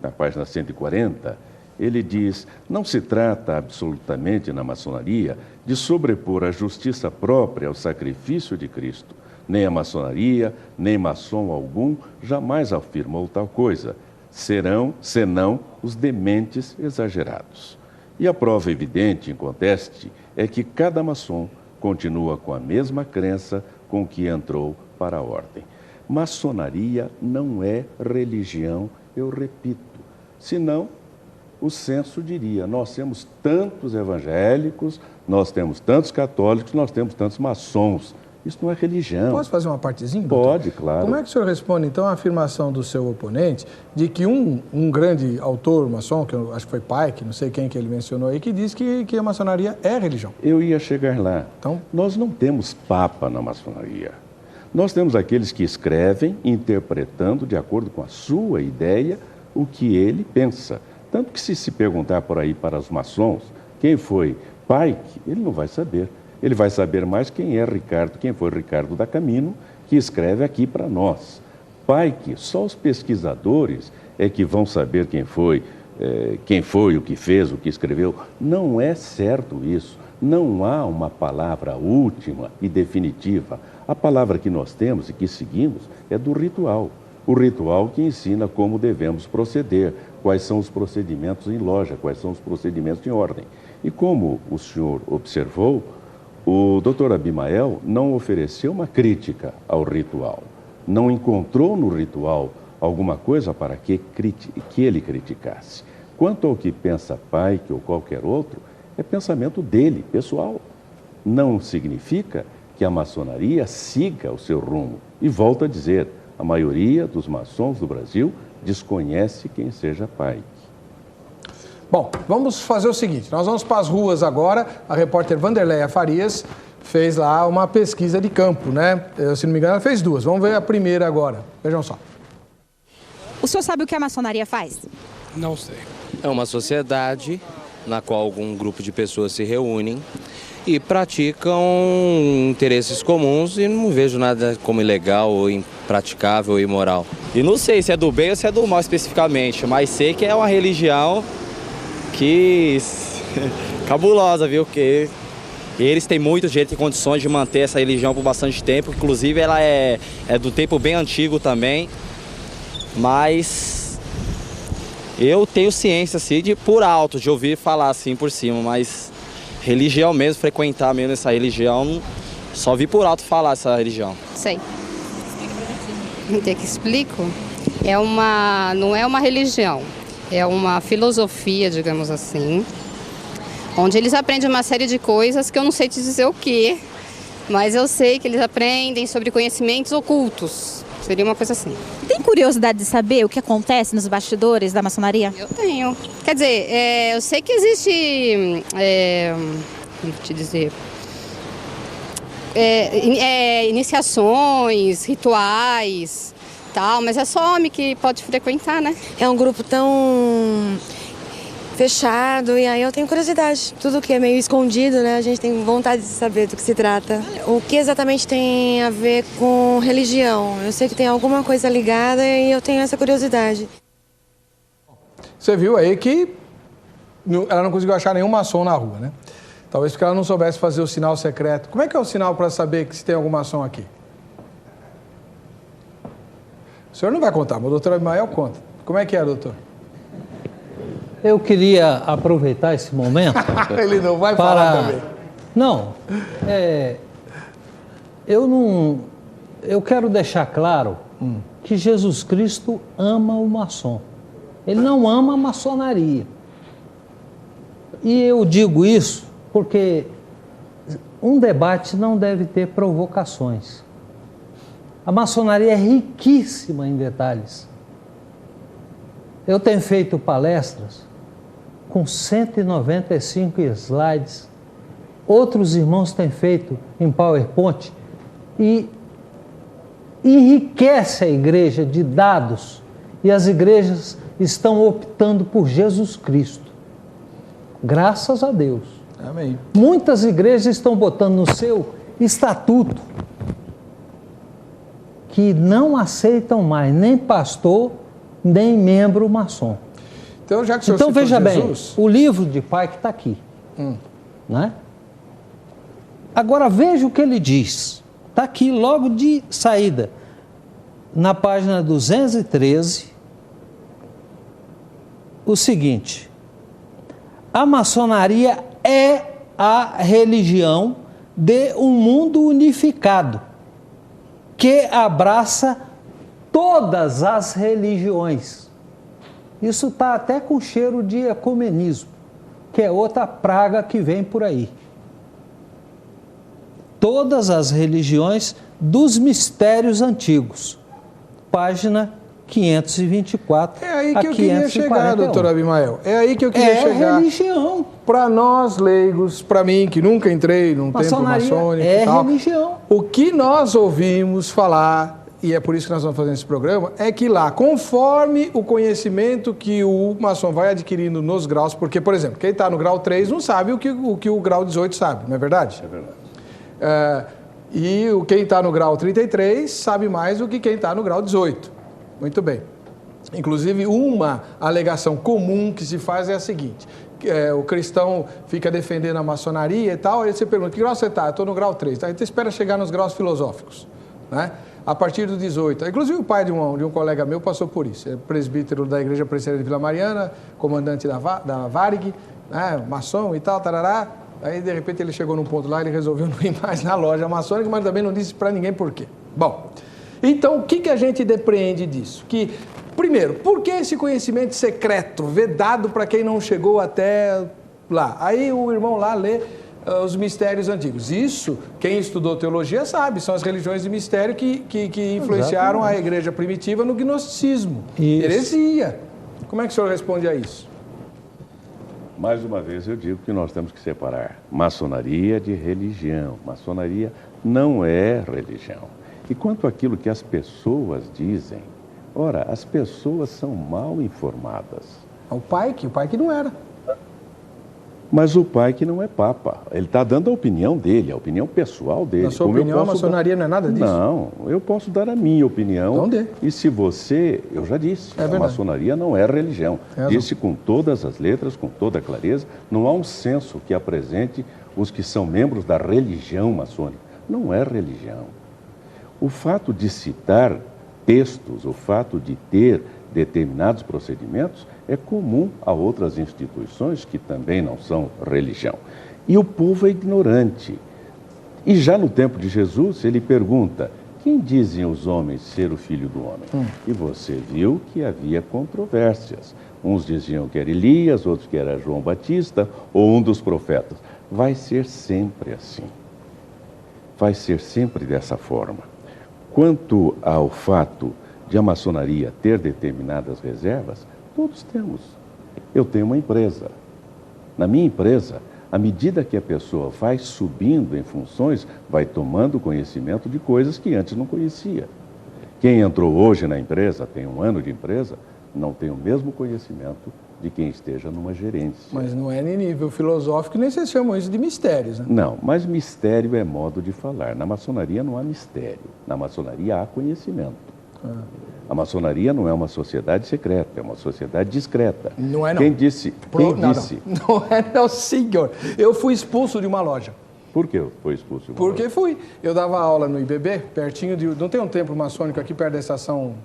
na página 140, ele diz: não se trata absolutamente na maçonaria de sobrepor a justiça própria ao sacrifício de Cristo. Nem a maçonaria, nem maçom algum jamais afirmou tal coisa. Serão, senão, os dementes exagerados. E a prova evidente, inconteste, é que cada maçom continua com a mesma crença com que entrou para a ordem. Maçonaria não é religião, eu repito. Senão, o censo diria: nós temos tantos evangélicos, nós temos tantos católicos, nós temos tantos maçons. Isso não é religião. Posso fazer uma partezinha, doutor? Pode, claro. Como é que o senhor responde, então, à afirmação do seu oponente de que um grande autor maçom, que eu acho que foi Pike, não sei quem que ele mencionou aí, que diz que a maçonaria é religião? Eu ia chegar lá. Então, nós não temos papa na maçonaria. Nós temos aqueles que escrevem interpretando de acordo com a sua ideia o que ele pensa. Tanto que se perguntar por aí para os maçons quem foi Pike, ele não vai saber. Ele vai saber mais quem é Ricardo, quem foi Ricardo da Camino, que escreve aqui para nós. Pike, só os pesquisadores é que vão saber quem foi, o que fez, o que escreveu. Não é certo isso. Não há uma palavra última e definitiva. A palavra que nós temos e que seguimos é do ritual. O ritual que ensina como devemos proceder, quais são os procedimentos em loja, quais são os procedimentos em ordem. E como o senhor observou, o doutor Abimael não ofereceu uma crítica ao ritual. Não encontrou no ritual alguma coisa para que ele criticasse. Quanto ao que pensa Pike ou qualquer outro, é pensamento dele, pessoal. Não significa que a maçonaria siga o seu rumo. E volto a dizer, a maioria dos maçons do Brasil desconhece quem seja Pike. Bom, vamos fazer o seguinte, nós vamos para as ruas agora. A repórter Vanderleia Farias fez lá uma pesquisa de campo, né? Se não me engano, ela fez 2. Vamos ver a primeira agora. Vejam só. O senhor sabe o que a maçonaria faz? Não sei. É uma sociedade na qual algum grupo de pessoas se reúnem e praticam interesses comuns e não vejo nada como ilegal ou impraticável ou imoral. E não sei se é do bem ou se é do mal especificamente, mas sei que é uma religião que cabulosa, viu? Porque eles têm muito jeito e condições de manter essa religião por bastante tempo, inclusive ela é do tempo bem antigo também, mas eu tenho ciência assim, por alto, de ouvir falar assim por cima, mas religião mesmo, frequentar mesmo essa religião, só vi por alto falar essa religião. Sei. Tem que explico? Não é uma religião, é uma filosofia, digamos assim, onde eles aprendem uma série de coisas que eu não sei te dizer o que, mas eu sei que eles aprendem sobre conhecimentos ocultos. Seria uma coisa assim. Tem curiosidade de saber o que acontece nos bastidores da maçonaria? Eu tenho. Quer dizer, eu sei que existe, como te dizer, iniciações, rituais, tal, mas é só homem que pode frequentar, né? É um grupo tão fechado e aí eu tenho curiosidade. Tudo que é meio escondido, né? A gente tem vontade de saber do que se trata. O que exatamente tem a ver com religião? Eu sei que tem alguma coisa ligada e eu tenho essa curiosidade. Você viu aí que ela não conseguiu achar nenhum maçom na rua, né? Talvez porque ela não soubesse fazer o sinal secreto. Como é que é o sinal para saber que se tem algum maçom aqui? O senhor não vai contar, mas o doutor Abimael conta. Como é que é, doutor? Eu queria aproveitar esse momento. Ele não vai falar também. Não, eu quero deixar claro que Jesus Cristo ama o maçom. Ele não ama a maçonaria. E eu digo isso porque um debate não deve ter provocações. A maçonaria é riquíssima em detalhes. Eu tenho feito palestras com 195 slides. Outros irmãos têm feito em PowerPoint e enriquece a igreja de dados e as igrejas estão optando por Jesus Cristo. Graças a Deus. Amém. Muitas igrejas estão botando no seu estatuto que não aceitam mais nem pastor, nem membro maçom. Então, já que o senhor então veja Jesus... bem, o livro de Pike está aqui. Né? Agora veja o que ele diz. Está aqui logo de saída. Na página 213, o seguinte: a maçonaria é a religião de um mundo unificado que abraça todas as religiões. Isso está até com cheiro de ecumenismo, que é outra praga que vem por aí. Todas as religiões dos mistérios antigos. Página 524. É aí que eu queria chegar, doutor Abimael. É aí que eu queria chegar. É religião. Para nós leigos, para mim, que nunca entrei num templo maçônico e tal, religião. O que nós ouvimos falar, e é por isso que nós vamos fazer esse programa, é que lá, conforme o conhecimento que o maçom vai adquirindo nos graus, porque, por exemplo, quem está no grau 3 não sabe o que o grau 18 sabe, não é verdade? É verdade. E quem está no grau 33 sabe mais do que quem está no grau 18. Muito bem. Inclusive, uma alegação comum que se faz é a seguinte: o cristão fica defendendo a maçonaria e tal, aí você pergunta, que grau você está? Eu estou no grau 3. Aí você espera chegar nos graus filosóficos, né? A partir do 18. Inclusive, o pai de um colega meu passou por isso. É presbítero da Igreja Presbiteriana de Vila Mariana, comandante da Varig, né? Maçom e tal, tarará. Aí, de repente, ele chegou num ponto lá, ele resolveu não ir mais na loja maçônica, mas também não disse para ninguém por quê. Bom, então, o que a gente depreende disso? Que, primeiro, por que esse conhecimento secreto, vedado para quem não chegou até lá? Aí o irmão lá lê os mistérios antigos. Isso, quem estudou teologia sabe, são as religiões de mistério que influenciaram a igreja primitiva no gnosticismo. Isso. Heresia. Como é que o senhor responde a isso? Mais uma vez eu digo que nós temos que separar maçonaria de religião. Maçonaria não é religião. E quanto àquilo que as pessoas dizem, ora, as pessoas são mal informadas. O pai que não era. Mas o pai que não é papa, ele está dando a opinião dele, a opinião pessoal dele. Na sua opinião, a maçonaria não é nada disso? Não, eu posso dar a minha opinião. Então dê. E se você, eu já disse, a maçonaria não é religião. Disse com todas as letras, com toda a clareza, não há um censo que apresente os que são membros da religião maçônica. Não é religião. O fato de citar textos, o fato de ter determinados procedimentos é comum a outras instituições que também não são religião. E o povo é ignorante. E já no tempo de Jesus, ele pergunta, quem dizem os homens ser o Filho do Homem? E você viu que havia controvérsias. Uns diziam que era Elias, outros que era João Batista, ou um dos profetas. Vai ser sempre assim. Vai ser sempre dessa forma. Quanto ao fato de a maçonaria ter determinadas reservas, todos temos. Eu tenho uma empresa. Na minha empresa, à medida que a pessoa vai subindo em funções, vai tomando conhecimento de coisas que antes não conhecia. Quem entrou hoje na empresa, tem 1 ano de empresa, não tem o mesmo conhecimento de quem esteja numa gerência. Mas não é em nível filosófico, nem vocês chamam isso de mistérios, né? Não, mas mistério é modo de falar. Na maçonaria não há mistério. Na maçonaria há conhecimento. A maçonaria não é uma sociedade secreta, é uma sociedade discreta. Não é, não. Quem disse? Não é, não, senhor. Eu fui expulso de uma loja. Por que foi expulso de uma loja? Porque fui. Eu dava aula no IBB, pertinho de... Não tem um templo maçônico aqui perto da estação...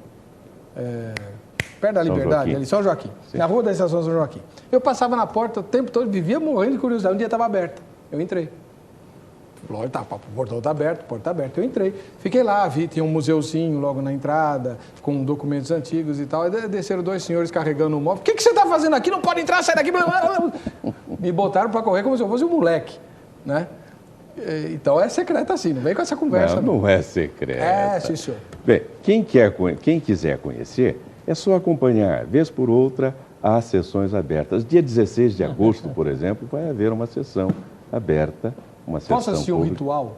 perto da Liberdade, ali, São Joaquim. Sim. Na rua da estação São Joaquim. Eu passava na porta o tempo todo, vivia morrendo de curiosidade. Um dia estava aberta. Eu entrei. O portão está aberto, a porta está aberta. Eu entrei. Fiquei lá, vi, tinha um museuzinho logo na entrada, com documentos antigos e tal. Aí desceram 2 senhores carregando um móvel. O que você está fazendo aqui? Não pode entrar, sai daqui. Me botaram para correr como se eu fosse um moleque, né? Então é secreta assim, não vem com essa conversa. Não é secreta. É, sim, senhor. Bem, quem quiser conhecer, é só acompanhar, vez por outra, as sessões abertas. Dia 16 de agosto, por exemplo, vai haver uma sessão aberta. Posso assistir um ritual?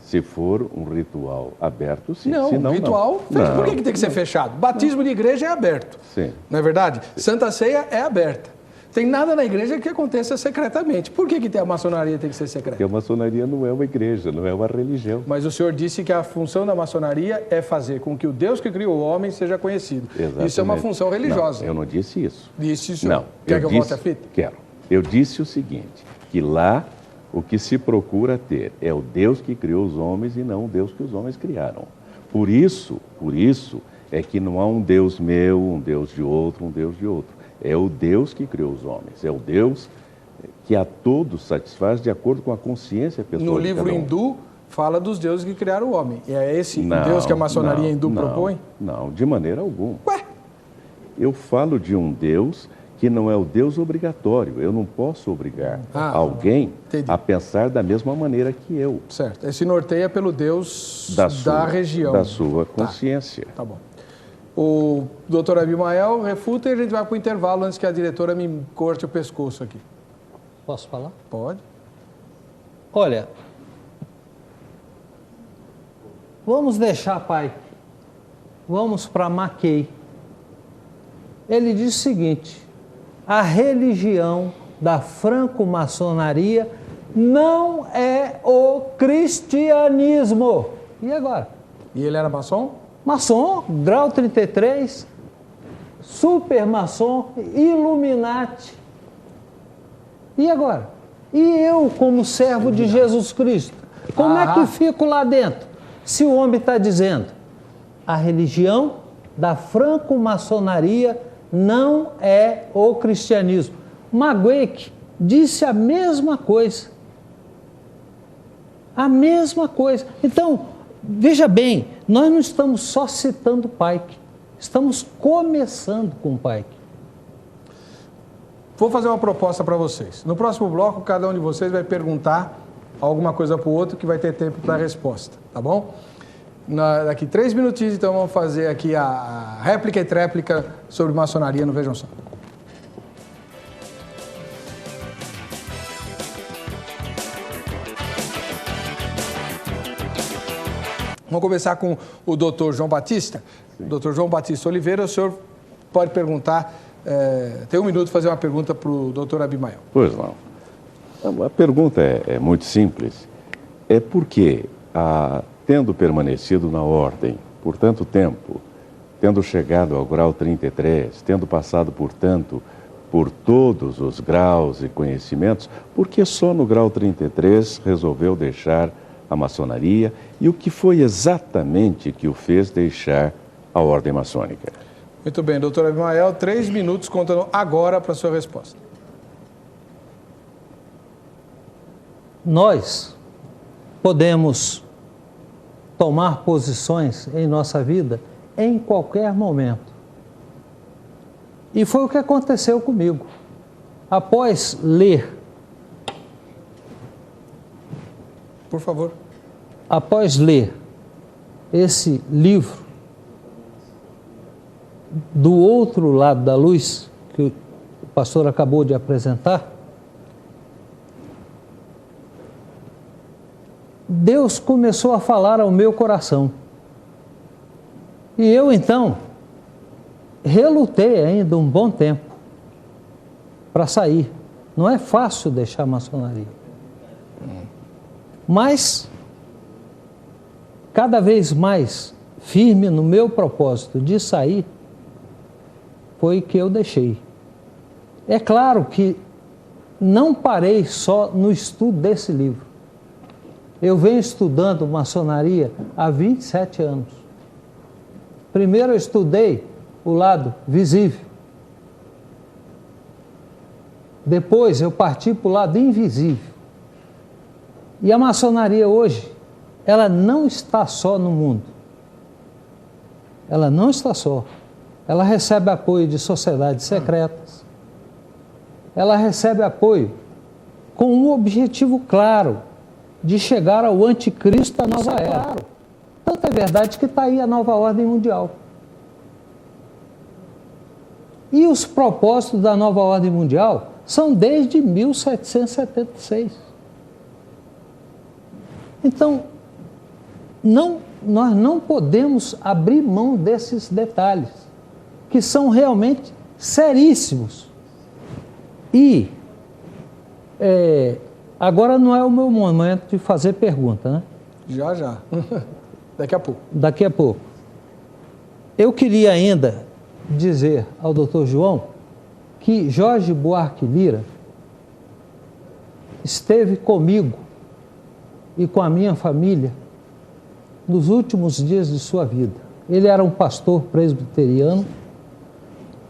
Se for um ritual aberto, sim. Não, senão, ritual, não. Por que tem que ser fechado? Batismo de igreja é aberto. Sim. Não é verdade? Sim. Santa Ceia é aberta. Tem nada na igreja que aconteça secretamente. Por que a maçonaria tem que ser secreta? Porque a maçonaria não é uma igreja, não é uma religião. Mas o senhor disse que a função da maçonaria é fazer com que o Deus que criou o homem seja conhecido. Exatamente. Isso é uma função religiosa. Não, eu não disse isso. Disse, senhor. Não. Quer que eu volte a fita? Quero. Eu disse o seguinte, que lá o que se procura ter é o Deus que criou os homens e não o Deus que os homens criaram. Por isso é que não há um Deus meu, um Deus de outro, um Deus de outro. É o Deus que criou os homens, é o Deus que a todos satisfaz de acordo com a consciência pessoal. No livro hindu, fala dos deuses que criaram o homem. E é esse Deus que a maçonaria hindu propõe? Não, de maneira alguma. Ué? Eu falo de um Deus que não é o Deus obrigatório. Eu não posso obrigar alguém a pensar da mesma maneira que eu. Certo. Esse norteia pelo Deus da região. Da sua consciência. Tá bom. O doutor Abimael refuta e a gente vai para o intervalo antes que a diretora me corte o pescoço aqui. Posso falar? Pode. Olha, vamos deixar, pai. Vamos para Mackay. Ele diz o seguinte: a religião da franco-maçonaria não é o cristianismo. E agora? E ele era maçom? Maçom, grau 33, super maçom, Illuminati. E agora? E eu, como servo de Jesus Cristo, como é que fico lá dentro? Se o homem está dizendo, a religião da franco-maçonaria não é o cristianismo. Magueick disse a mesma coisa. A mesma coisa. Então, veja bem, nós não estamos só citando Pike, estamos começando com Pike. Vou fazer uma proposta para vocês. No próximo bloco, cada um de vocês vai perguntar alguma coisa para o outro que vai ter tempo para a resposta, tá bom? Daqui 3 minutinhos, então, vamos fazer aqui a réplica e tréplica sobre maçonaria no Vejam Só. Vamos começar com o doutor João Batista. Doutor João Batista Oliveira, o senhor pode perguntar, tem 1 minuto para fazer uma pergunta para o doutor Abimael. Pois não. A pergunta é muito simples. É porque, tendo permanecido na ordem por tanto tempo, tendo chegado ao grau 33, tendo passado, portanto, por todos os graus e conhecimentos, por que só no grau 33 resolveu deixar a maçonaria e o que foi exatamente que o fez deixar a ordem maçônica? Muito bem, doutor Abimael, 3 minutos contando agora para a sua resposta. Nós podemos tomar posições em nossa vida em qualquer momento. E foi o que aconteceu comigo. Após ler, por favor, após ler esse livro do outro lado da luz, que o pastor acabou de apresentar, Deus começou a falar ao meu coração. E eu, então, relutei ainda um bom tempo para sair. Não é fácil deixar a maçonaria. Mas, cada vez mais firme no meu propósito de sair, foi que eu deixei. É claro que não parei só no estudo desse livro. Eu venho estudando maçonaria há 27 anos. Primeiro eu estudei o lado visível. Depois eu parti para o lado invisível. E a maçonaria hoje, ela não está só no mundo. Ela não está só. Ela recebe apoio de sociedades secretas. Ela recebe apoio com um objetivo claro, de chegar ao anticristo da nova era. Tanto é verdade que está aí a nova ordem mundial. E os propósitos da nova ordem mundial são desde 1776. Então, nós não podemos abrir mão desses detalhes, que são realmente seríssimos. E agora não é o meu momento de fazer pergunta, né? Já. Daqui a pouco. Daqui a pouco. Eu queria ainda dizer ao doutor João que Jorge Buarque Lira esteve comigo e com a minha família nos últimos dias de sua vida. Ele era um pastor presbiteriano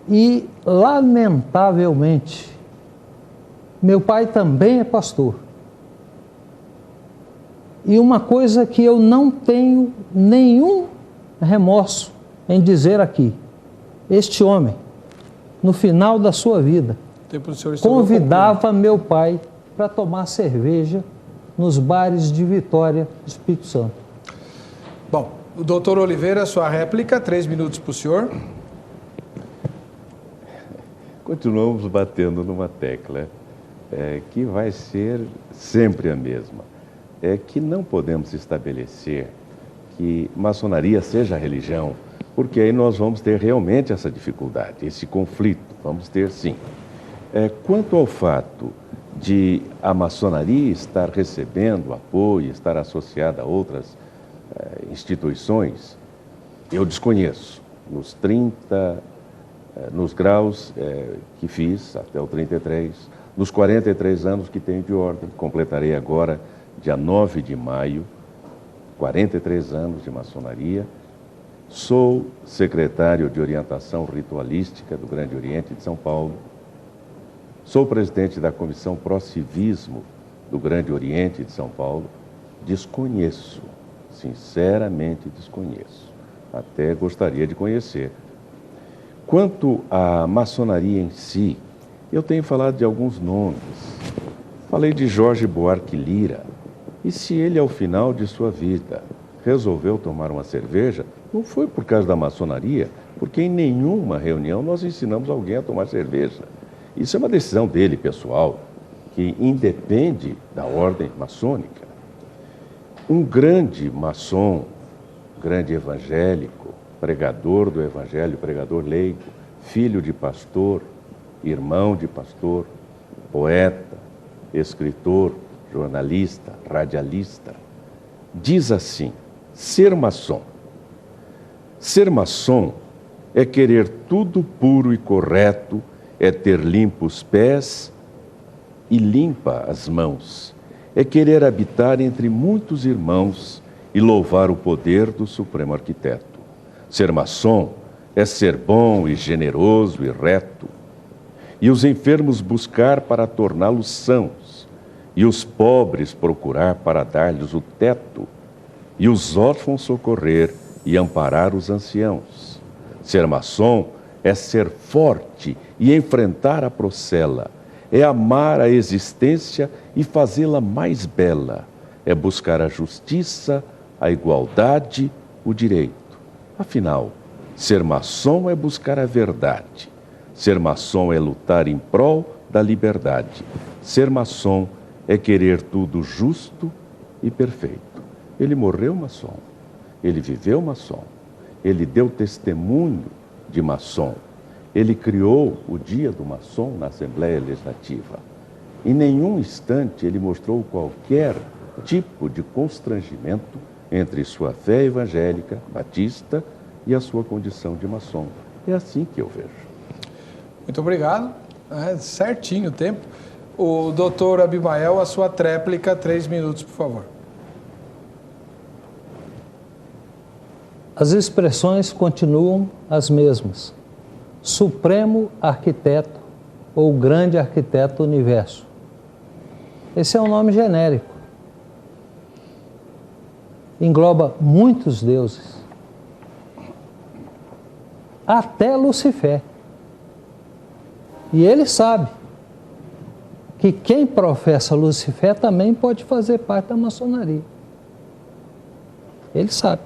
e, lamentavelmente, meu pai também é pastor. E uma coisa que eu não tenho nenhum remorso em dizer aqui, este homem, no final da sua vida, convidava meu pai para tomar cerveja nos bares de Vitória, Espírito Santo. Bom, o doutor Oliveira, sua réplica, 3 minutos para o senhor. Continuamos batendo numa tecla que vai ser sempre a mesma. É que não podemos estabelecer que maçonaria seja religião, porque aí nós vamos ter realmente essa dificuldade, esse conflito, vamos ter sim. Quanto ao fato de a maçonaria estar recebendo apoio, estar associada a outras instituições, eu desconheço. Nos graus que fiz, até o 33, nos 43 anos que tenho de ordem, completarei agora, dia 9 de maio, 43 anos de maçonaria. Sou secretário de orientação ritualística do Grande Oriente de São Paulo. Sou presidente da Comissão Pró-Civismo do Grande Oriente de São Paulo. Desconheço, sinceramente desconheço. Até gostaria de conhecer. Quanto à maçonaria em si, eu tenho falado de alguns nomes. Falei de Jorge Buarque Lira. E se ele, ao final de sua vida, resolveu tomar uma cerveja, não foi por causa da maçonaria, porque em nenhuma reunião nós ensinamos alguém a tomar cerveja. Isso é uma decisão dele, pessoal, que independe da ordem maçônica. Um grande maçom, grande evangélico, pregador do evangelho, pregador leigo, filho de pastor, irmão de pastor, poeta, escritor, jornalista, radialista, diz assim: ser maçom. Ser maçom é querer tudo puro e correto, é ter limpos pés e limpa as mãos, é querer habitar entre muitos irmãos e louvar o poder do Supremo Arquiteto. Ser maçom é ser bom e generoso e reto, e os enfermos buscar para torná-los sãos, e os pobres procurar para dar-lhes o teto, e os órfãos socorrer e amparar os anciãos. Ser maçom é ser forte e enfrentar a procela, é amar a existência e fazê-la mais bela, é buscar a justiça, a igualdade, o direito. Afinal, ser maçom é buscar a verdade. Ser maçom é lutar em prol da liberdade. Ser maçom é querer tudo justo e perfeito. Ele morreu maçom, ele viveu maçom, ele deu testemunho de maçom, ele criou o dia do maçom na Assembleia Legislativa. Em nenhum instante ele mostrou qualquer tipo de constrangimento entre sua fé evangélica, batista, e a sua condição de maçom. É assim que eu vejo. Muito obrigado. Certinho o tempo. O doutor Abimael, a sua tréplica, 3 minutos, por favor. As expressões continuam as mesmas. Supremo Arquiteto ou Grande Arquiteto do Universo. Esse é um nome genérico. Engloba muitos deuses. Até Lucifer. E ele sabe que quem professa Lucifer também pode fazer parte da maçonaria. Ele sabe.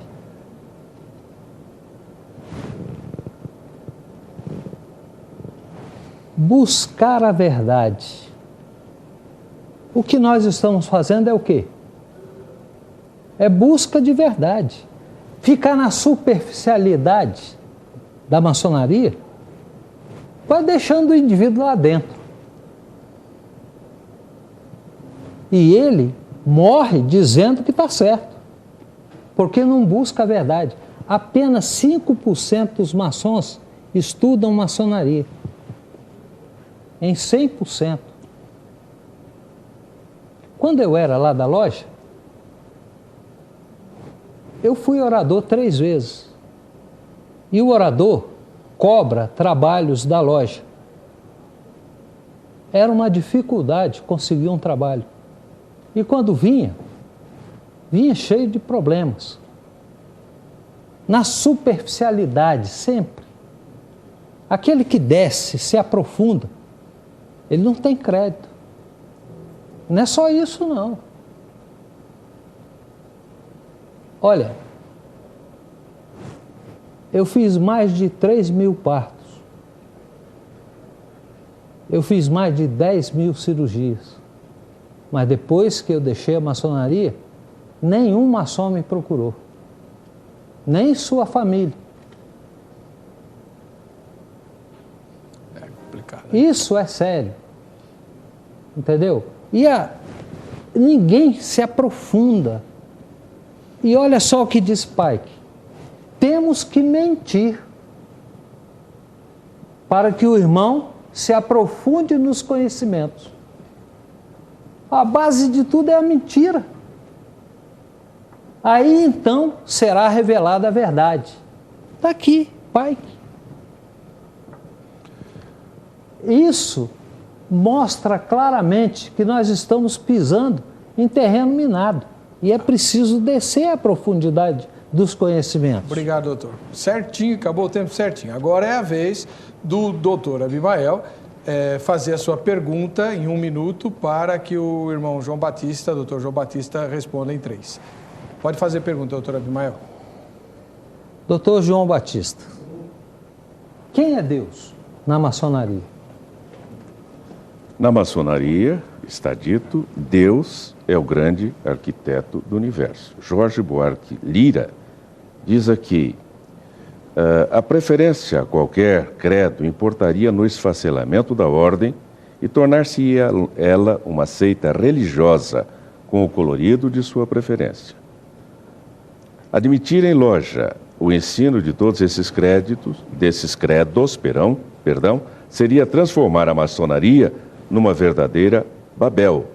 Buscar a verdade. O que nós estamos fazendo é o quê? É busca de verdade. Ficar na superficialidade da maçonaria vai deixando o indivíduo lá dentro. E ele morre dizendo que está certo, porque não busca a verdade. Apenas 5% dos maçons estudam maçonaria. Em 100%. Quando eu era lá da loja, eu fui orador 3 vezes. E o orador cobra trabalhos da loja. Era uma dificuldade conseguir um trabalho. E quando vinha cheio de problemas. Na superficialidade, sempre. Aquele que desce, se aprofunda, ele não tem crédito. Não é só isso, não. Olha, eu fiz mais de 3.000 partos. Eu fiz mais de 10.000 cirurgias. Mas depois que eu deixei a maçonaria, nenhum maçom me procurou. Nem sua família. É complicado. Isso é sério. Entendeu? E ninguém se aprofunda. E olha só o que diz Pike. Temos que mentir para que o irmão se aprofunde nos conhecimentos. A base de tudo é a mentira. Aí então será revelada a verdade. Está aqui, Pike. Isso mostra claramente que nós estamos pisando em terreno minado. E é preciso descer a profundidade dos conhecimentos. Obrigado, doutor. Certinho, acabou o tempo certinho. Agora é a vez do doutor Abimael fazer a sua pergunta em 1 minuto para que o irmão João Batista, doutor João Batista, responda em 3. Pode fazer pergunta, doutor Abimael. Doutor João Batista, quem é Deus na maçonaria? Na maçonaria, está dito, Deus é o grande arquiteto do universo. Jorge Buarque Lira diz aqui, a preferência a qualquer credo importaria no esfacelamento da ordem e tornar-se ela uma seita religiosa com o colorido de sua preferência. Admitir em loja o ensino de todos esses credos, seria transformar a maçonaria numa verdadeira Babel,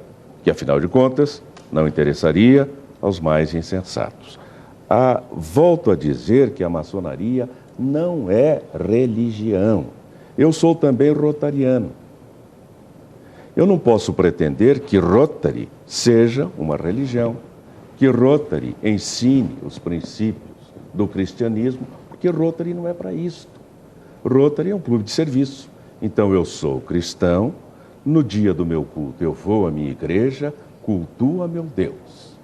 que afinal de contas não interessaria aos mais insensatos. Volto a dizer que a maçonaria não é religião. Eu sou também rotariano. Eu não posso pretender que Rotary seja uma religião, que Rotary ensine os princípios do cristianismo, porque Rotary não é para isso. Rotary é um clube de serviço. Então eu sou cristão, no dia do meu culto eu vou à minha igreja, cultuo a meu Deus.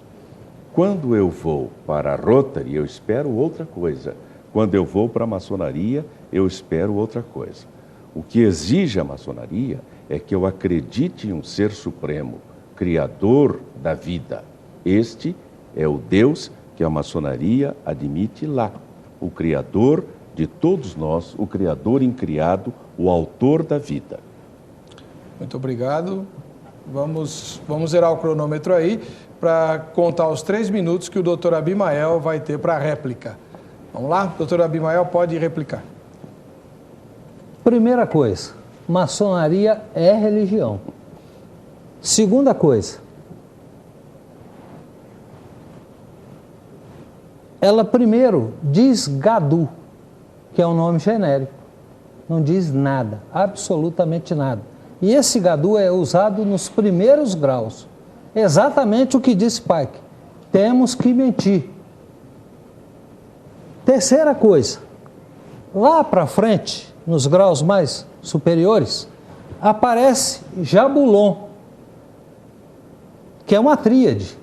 Quando eu vou para a Rotary, eu espero outra coisa. Quando eu vou para a maçonaria, eu espero outra coisa. O que exige a maçonaria é que eu acredite em um ser supremo, criador da vida. Este é o Deus que a maçonaria admite lá, o criador de todos nós, o criador incriado, o autor da vida. Muito obrigado. Vamos zerar o cronômetro aí para contar os 3 minutos que o doutor Abimael vai ter para a réplica. Vamos lá? Doutor Abimael, pode replicar. Primeira coisa, maçonaria é religião. Segunda coisa, ela primeiro diz Gadu, que é um nome genérico, não diz nada, absolutamente nada. E esse Gadu é usado nos primeiros graus, exatamente o que disse Pike, temos que mentir. Terceira coisa, lá para frente, nos graus mais superiores, aparece Jabulon, que é uma tríade.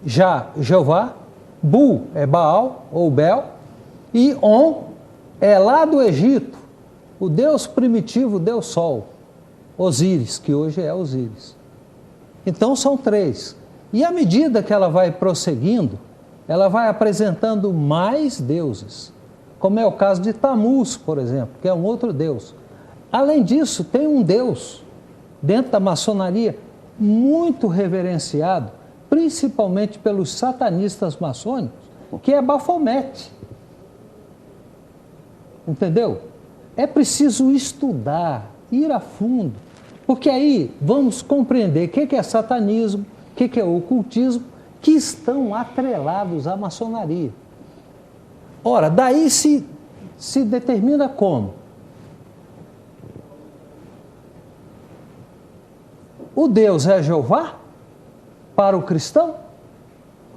Jeová, Bu é Baal ou Bel, e On é lá do Egito, o deus primitivo, o deus Sol, Osíris, que hoje é Osíris. Então são 3. E à medida que ela vai prosseguindo, ela vai apresentando mais deuses, como é o caso de Tamuz, por exemplo, que é um outro deus. Além disso, tem um deus dentro da maçonaria muito reverenciado, principalmente pelos satanistas maçônicos, que é Bafomete. Entendeu? É preciso estudar, ir a fundo, porque aí vamos compreender o que é satanismo, o que é ocultismo, que estão atrelados à maçonaria. Ora, daí se determina como? O Deus é Jeová para o cristão?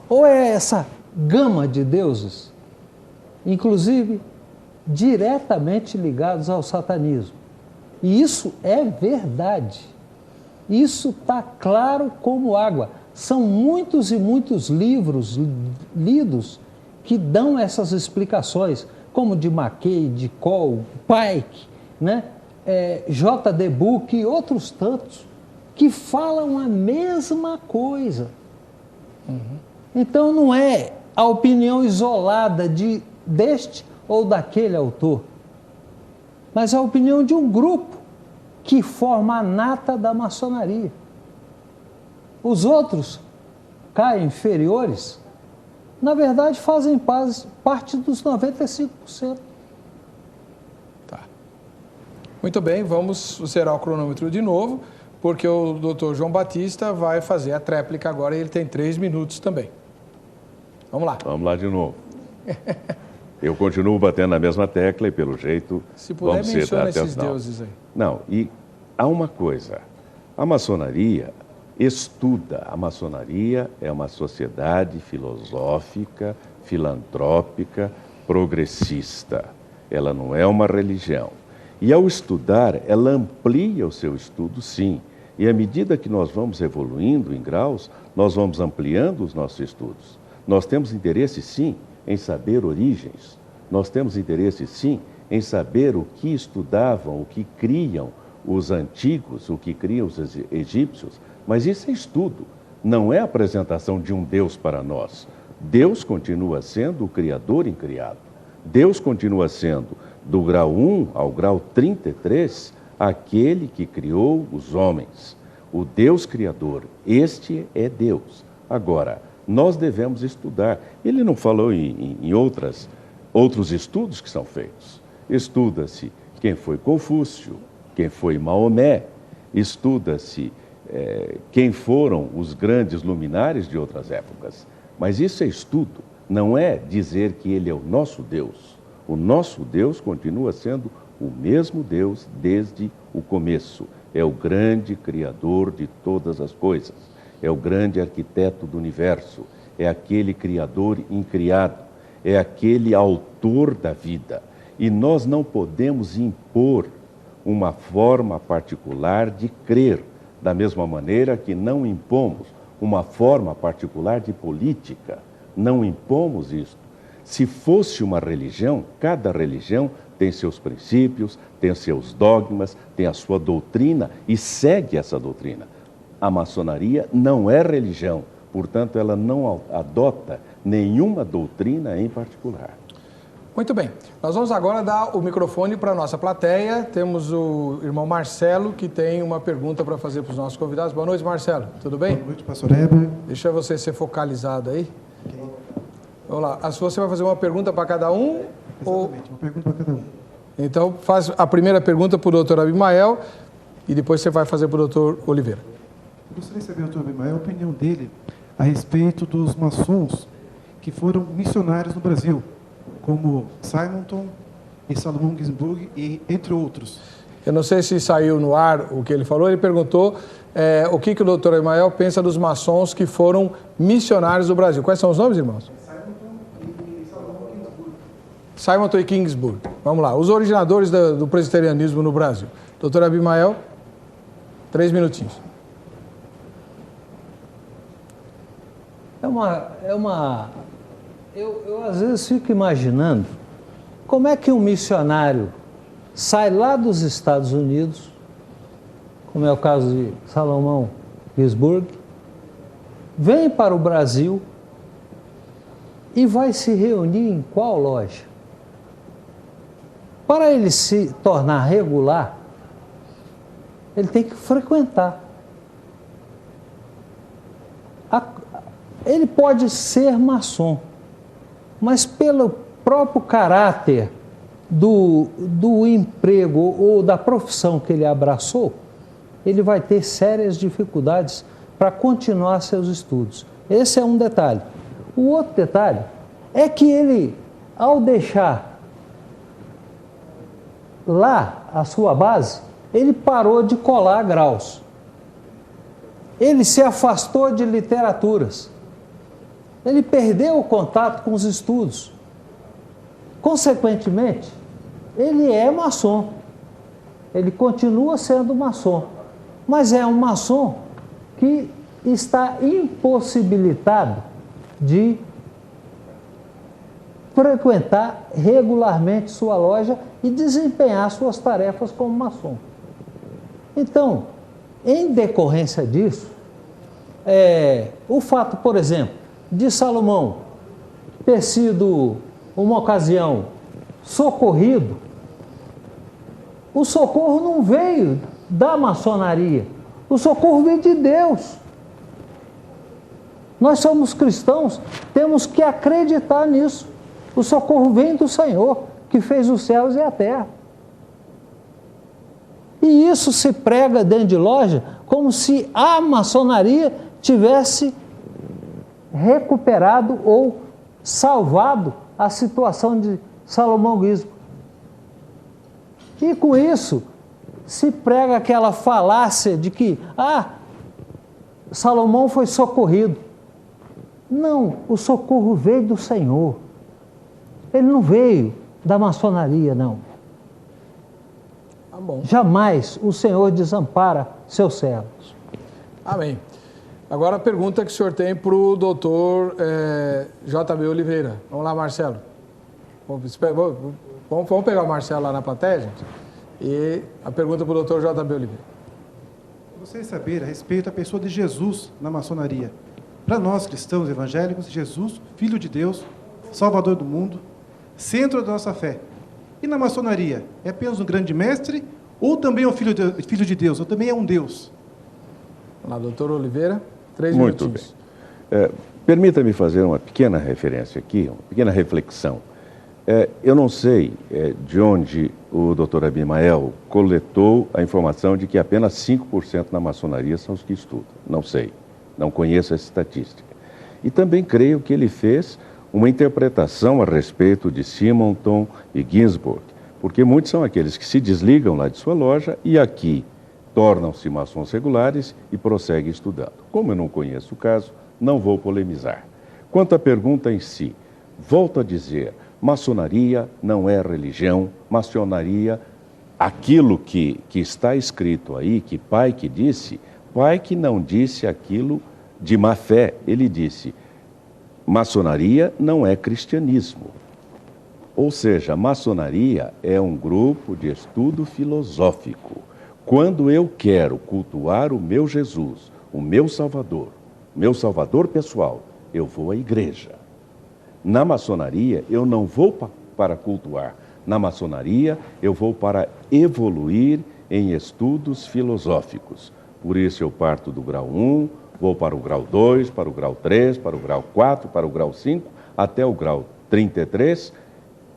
Ou é essa gama de deuses, inclusive diretamente ligados ao satanismo? E isso é verdade. Isso está claro como água. São muitos e muitos livros lidos que dão essas explicações, como de Mackay, de Cole, Pike, né? J.D. Book e outros tantos, que falam a mesma coisa. Então não é a opinião isolada deste ou daquele autor, mas a opinião de um grupo que forma a nata da maçonaria. Os outros, cá inferiores, na verdade fazem parte dos 95%. Tá. Muito bem, vamos zerar o cronômetro de novo, porque o doutor João Batista vai fazer a tréplica agora e ele tem 3 minutos também. Vamos lá. Vamos lá de novo. Eu continuo batendo na mesma tecla e, pelo jeito, se puder, vamos ser menciona esses deuses aí. Não, e há uma coisa. A maçonaria estuda. A maçonaria é uma sociedade filosófica, filantrópica, progressista. Ela não é uma religião. E, ao estudar, ela amplia o seu estudo, sim. E, à medida que nós vamos evoluindo em graus, nós vamos ampliando os nossos estudos. Nós temos interesse, sim, em saber origens. Nós temos interesse, sim, em saber o que estudavam, o que criam os antigos, o que criam os egípcios. Mas isso é estudo, não é a apresentação de um Deus para nós. Deus continua sendo o Criador incriado. Deus continua sendo, do grau 1 ao grau 33, aquele que criou os homens, o Deus Criador. Este é Deus. Agora, nós devemos estudar. Ele não falou em outros estudos que são feitos. Estuda-se quem foi Confúcio, quem foi Maomé, estuda-se quem foram os grandes luminares de outras épocas. Mas isso é estudo, não é dizer que ele é o nosso Deus. O nosso Deus continua sendo o mesmo Deus desde o começo. É o grande Criador de todas as coisas. É o grande arquiteto do universo. É aquele Criador incriado. É aquele autor da vida. E nós não podemos impor uma forma particular de crer, da mesma maneira que não impomos uma forma particular de política. Não impomos isto. Se fosse uma religião, cada religião tem seus princípios, tem seus dogmas, tem a sua doutrina e segue essa doutrina. A maçonaria não é religião, portanto, ela não adota nenhuma doutrina em particular. Muito bem. Nós vamos agora dar o microfone para a nossa plateia. Temos o irmão Marcelo, que tem uma pergunta para fazer para os nossos convidados. Boa noite, Marcelo. Tudo bem? Boa noite, pastor Heber. Deixa você ser focalizado aí. Vamos lá. Você vai fazer uma pergunta para cada um? Exatamente, uma pergunta para cada um. Então, faz a primeira pergunta para o doutor Abimael e depois você vai fazer para o doutor Oliveira. Eu gostaria de saber, doutor Abimael, a opinião dele a respeito dos maçons que foram missionários no Brasil, como Simonton e Salomão Ginsburg, e entre outros. Eu não sei se saiu no ar o que ele falou. Ele perguntou o que o doutor Abimael pensa dos maçons que foram missionários do Brasil. Quais são os nomes, irmãos? Simonton e Ginsburg. Vamos lá. Os originadores do presbiterianismo no Brasil. Doutor Abimael, 3 minutinhos. Eu às vezes fico imaginando como é que um missionário sai lá dos Estados Unidos, como é o caso de Salomão Ginsburg, vem para o Brasil e vai se reunir em qual loja? Para ele se tornar regular, ele tem que frequentar. Ele pode ser maçom, mas pelo próprio caráter do emprego ou da profissão que ele abraçou, ele vai ter sérias dificuldades para continuar seus estudos. Esse é um detalhe. O outro detalhe é que ele, ao deixar lá a sua base, ele parou de colar graus. Ele se afastou de literaturas. Ele perdeu o contato com os estudos. Consequentemente, ele é maçom. Ele continua sendo maçom. Mas é um maçom que está impossibilitado de frequentar regularmente sua loja e desempenhar suas tarefas como maçom. Então, em decorrência disso, o fato, por exemplo, de Salomão ter sido, uma ocasião, socorrido, o socorro não veio da maçonaria, o socorro veio de Deus. Nós somos cristãos, temos que acreditar nisso. O socorro vem do Senhor, que fez os céus e a terra. E isso se prega dentro de loja como se a maçonaria tivesse recuperado ou salvado a situação de Salomão Ginsburg. E com isso se prega aquela falácia de que Salomão foi socorrido. Não, o socorro veio do Senhor. Ele não veio da maçonaria, não. Tá bom. Jamais o Senhor desampara seus servos. Amém. Agora a pergunta que o senhor tem para o doutor J.B. Oliveira. Vamos lá, Marcelo. Vamos pegar o Marcelo lá na plateia, gente? E a pergunta para o doutor J.B. Oliveira. Eu gostaria de saber a respeito da pessoa de Jesus na maçonaria. Para nós, cristãos evangélicos, Jesus, Filho de Deus, Salvador do mundo, centro da nossa fé. E na maçonaria, é apenas um grande mestre ou também é um filho de Deus, ou também é um Deus. Olá, doutor Oliveira, 3 Muito minutinhos. bem. Permita-me fazer uma pequena referência aqui, uma pequena reflexão. Eu não sei de onde o doutor Abimael coletou a informação de que apenas 5% na maçonaria são os que estudam. Não sei, não conheço essa estatística. E também creio que ele fez uma interpretação a respeito de Simonton e Ginsburg, porque muitos são aqueles que se desligam lá de sua loja e aqui tornam-se maçons regulares e prosseguem estudando. Como eu não conheço o caso, não vou polemizar. Quanto à pergunta em si, volto a dizer, maçonaria não é religião, maçonaria, aquilo que está escrito aí, que pai que disse, pai que não disse aquilo de má fé, ele disse, maçonaria não é cristianismo. Ou seja, maçonaria é um grupo de estudo filosófico. Quando eu quero cultuar o meu Jesus, o meu Salvador pessoal, eu vou à igreja. Na maçonaria, eu não vou para cultuar. Na maçonaria, eu vou para evoluir em estudos filosóficos. Por isso, eu parto do grau 1, vou para o grau 2, para o grau 3, para o grau 4, para o grau 5, até o grau 33,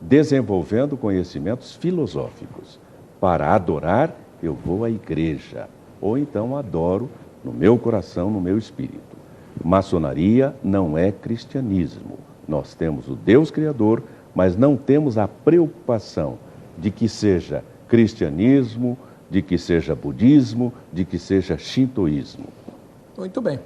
desenvolvendo conhecimentos filosóficos. Para adorar, eu vou à igreja, ou então adoro no meu coração, no meu espírito. Maçonaria não é cristianismo. Nós temos o Deus Criador, mas não temos a preocupação de que seja cristianismo, de que seja budismo, de que seja shintoísmo. Muito bem.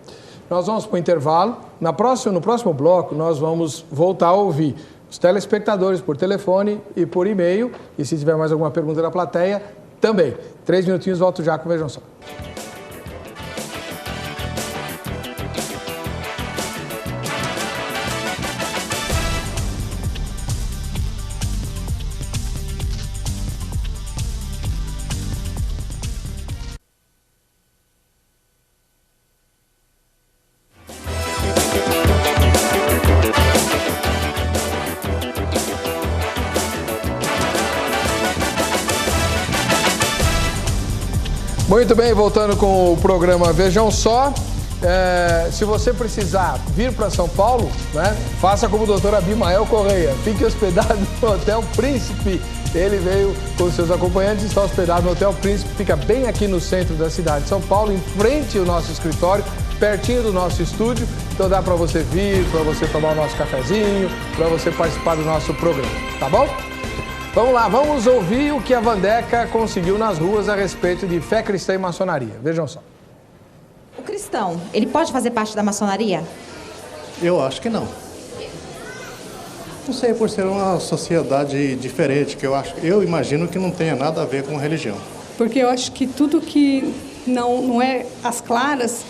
Nós vamos para o intervalo. No próximo bloco, nós vamos voltar a ouvir os telespectadores por telefone e por e-mail. E se tiver mais alguma pergunta da plateia, também. 3 minutinhos, volto já com o Vejam Só. Muito bem, voltando com o programa Vejam Só. Se você precisar vir para São Paulo, né, faça como o doutor Abimael Correia. Fique hospedado no Hotel Príncipe. Ele veio com seus acompanhantes, está hospedado no Hotel Príncipe, fica bem aqui no centro da cidade de São Paulo, em frente ao nosso escritório, pertinho do nosso estúdio. Então dá para você vir, para você tomar o nosso cafezinho, para você participar do nosso programa, tá bom? Vamos lá, vamos ouvir o que a Vandeca conseguiu nas ruas a respeito de fé cristã e maçonaria. Vejam só. O cristão, ele pode fazer parte da maçonaria? Eu acho que não. Não sei, por ser uma sociedade diferente, que eu imagino que não tenha nada a ver com religião. Porque eu acho que tudo que não é às claras,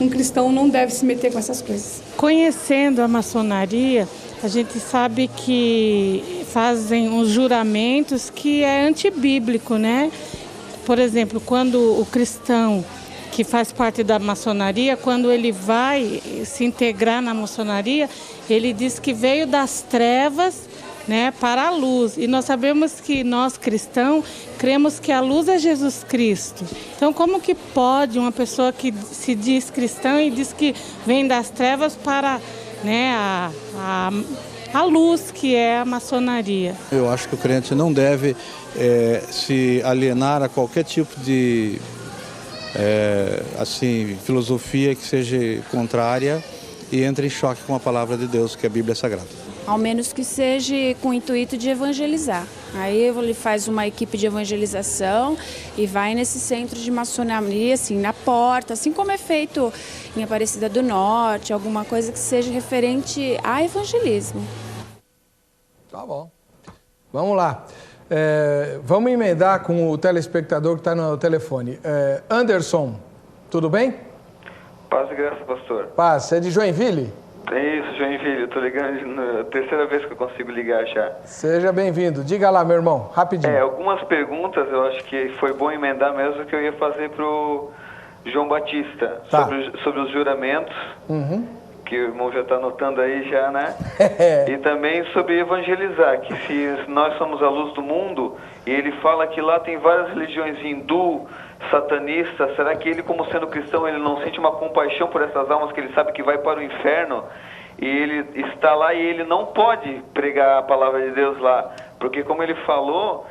um cristão não deve se meter com essas coisas. Conhecendo a maçonaria, a gente sabe que fazem uns juramentos que é antibíblico, né? Por exemplo, quando o cristão que faz parte da maçonaria, quando ele vai se integrar na maçonaria, ele diz que veio das trevas, né, para a luz. E nós sabemos que nós cristãos cremos que a luz é Jesus Cristo. Então, como que pode uma pessoa que se diz cristã e diz que vem das trevas para, né, a luz que é a maçonaria? Eu acho que o crente não deve se alienar a qualquer tipo de filosofia que seja contrária e entre em choque com a palavra de Deus, que a Bíblia é sagrada. Ao menos que seja com o intuito de evangelizar. Aí ele faz uma equipe de evangelização e vai nesse centro de maçonaria, assim, na porta, assim como é feito em Aparecida do Norte, alguma coisa que seja referente a evangelismo. Tá bom. Vamos lá. Vamos emendar com o telespectador que está no telefone. Anderson, tudo bem? Paz e graça, pastor. Paz, você é de Joinville? É isso, Joinville. Eu tô ligando na terceira vez que eu consigo ligar já. Seja bem-vindo. Diga lá, meu irmão, rapidinho. Algumas perguntas eu acho que foi bom emendar mesmo que eu ia fazer pro João Batista. Tá. Sobre os juramentos, que o irmão já está anotando aí já, né? E também sobre evangelizar, que se nós somos a luz do mundo, E ele fala que lá tem várias religiões hindu, satanistas. Será que ele, como sendo cristão, ele não sente uma compaixão por essas almas que ele sabe que vai para o inferno? E ele está lá e ele não pode pregar a palavra de Deus lá. Porque, como ele falou,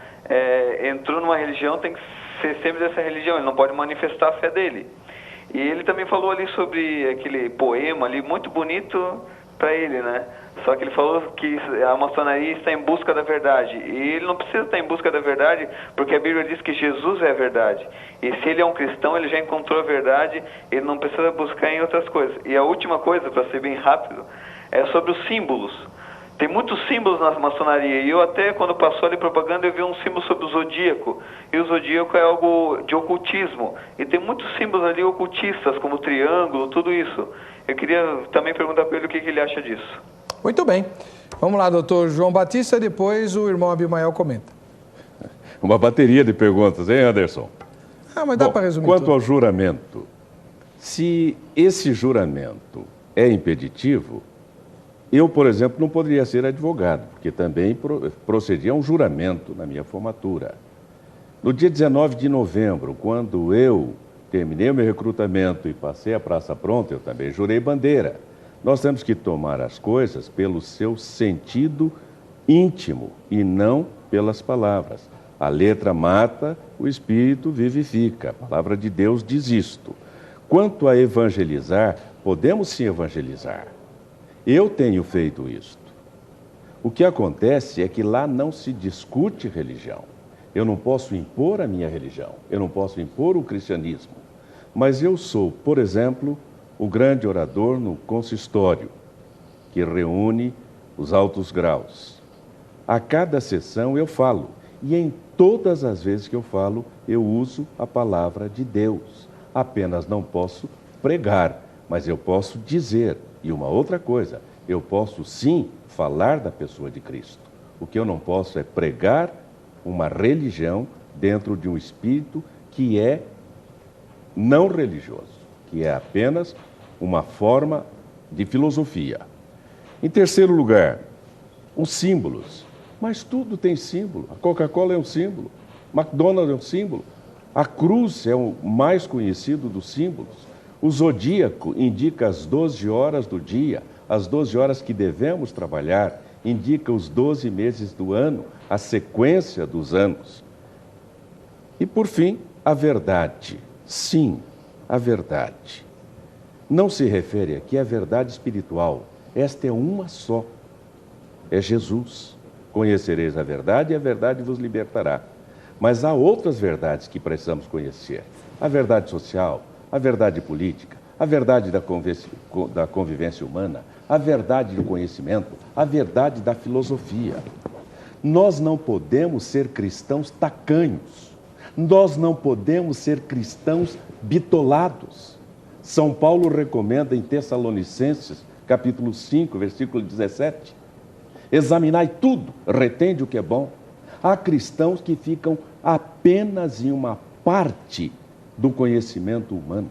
entrou numa religião, tem que ser sempre dessa religião, ele não pode manifestar a fé dele. E ele também falou ali sobre aquele poema ali, muito bonito para ele, né? Só que ele falou que a maçonaria está em busca da verdade. E ele não precisa estar em busca da verdade, porque a Bíblia diz que Jesus é a verdade. E se ele é um cristão, ele já encontrou a verdade, ele não precisa buscar em outras coisas. E a última coisa, para ser bem rápido, é sobre os símbolos. Tem muitos símbolos na maçonaria, e eu até, quando passou ali propaganda, eu vi um símbolo sobre o zodíaco, e o zodíaco é algo de ocultismo, e tem muitos símbolos ali ocultistas, como o triângulo, tudo isso. Eu queria também perguntar para ele o que ele acha disso. Muito bem. Vamos lá, doutor João Batista, depois o irmão Abimael comenta. Uma bateria de perguntas, hein, Anderson? Mas dá para resumir quanto tudo. ao juramento, se esse juramento é impeditivo, eu, por exemplo, não poderia ser advogado, porque também procedia a um juramento na minha formatura. No dia 19 de novembro, quando eu terminei o meu recrutamento e passei a praça pronta, eu também jurei bandeira. Nós temos que tomar as coisas pelo seu sentido íntimo e não pelas palavras. A letra mata, o espírito vivifica. A palavra de Deus diz isto. Quanto a evangelizar, podemos sim evangelizar. Eu tenho feito isto. O que acontece é que lá não se discute religião. Eu não posso impor a minha religião, eu não posso impor o cristianismo. Mas eu sou, por exemplo, o grande orador no consistório, que reúne os altos graus. A cada sessão eu falo, e em todas as vezes que eu falo, eu uso a palavra de Deus. Apenas não posso pregar, mas eu posso dizer. E uma outra coisa, eu posso sim falar da pessoa de Cristo. O que eu não posso é pregar uma religião dentro de um espírito que é não religioso, que é apenas uma forma de filosofia. Em terceiro lugar, os símbolos. Mas tudo tem símbolo. A Coca-Cola é um símbolo, McDonald's é um símbolo, a cruz é o mais conhecido dos símbolos. O zodíaco indica as 12 horas do dia, as 12 horas que devemos trabalhar, indica os 12 meses do ano, a sequência dos anos. E, por fim, a verdade. Sim, a verdade. Não se refere aqui à verdade espiritual. Esta é uma só. É Jesus. Conhecereis a verdade e a verdade vos libertará. Mas há outras verdades que precisamos conhecer. A verdade social, a verdade política, a verdade da convivência humana, a verdade do conhecimento, a verdade da filosofia. Nós não podemos ser cristãos tacanhos. Nós não podemos ser cristãos bitolados. São Paulo recomenda em Tessalonicenses, capítulo 5, versículo 17, examinai tudo, retende o que é bom. Há cristãos que ficam apenas em uma parte do conhecimento humano.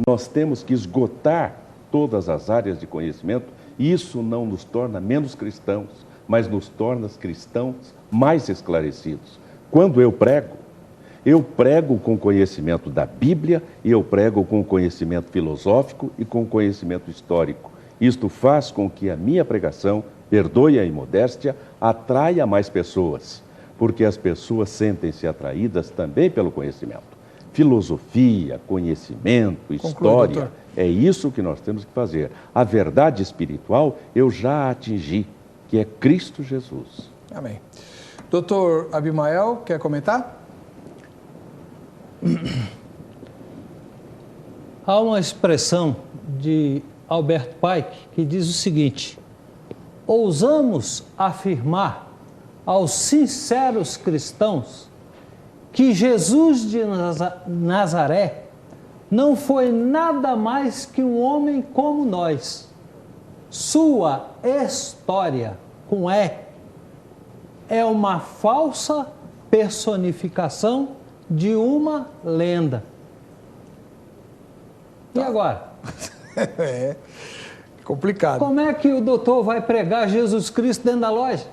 Nós temos que esgotar todas as áreas de conhecimento, e isso não nos torna menos cristãos, mas nos torna cristãos mais esclarecidos. Quando eu prego com conhecimento da Bíblia, e eu prego com conhecimento filosófico e com conhecimento histórico. Isto faz com que a minha pregação, perdoe a imodéstia, atraia mais pessoas, porque as pessoas sentem-se atraídas também pelo conhecimento. Filosofia, conhecimento, história, doutor. É isso que nós temos que fazer. A verdade espiritual eu já atingi, que é Cristo Jesus. Amém. Doutor Abimael, quer comentar? Há uma expressão de Albert Pike que diz o seguinte: ousamos afirmar aos sinceros cristãos que Jesus de Nazaré não foi nada mais que um homem como nós. Sua história, com E, é uma falsa personificação de uma lenda. E agora? É complicado. Como é que o doutor vai pregar Jesus Cristo dentro da loja?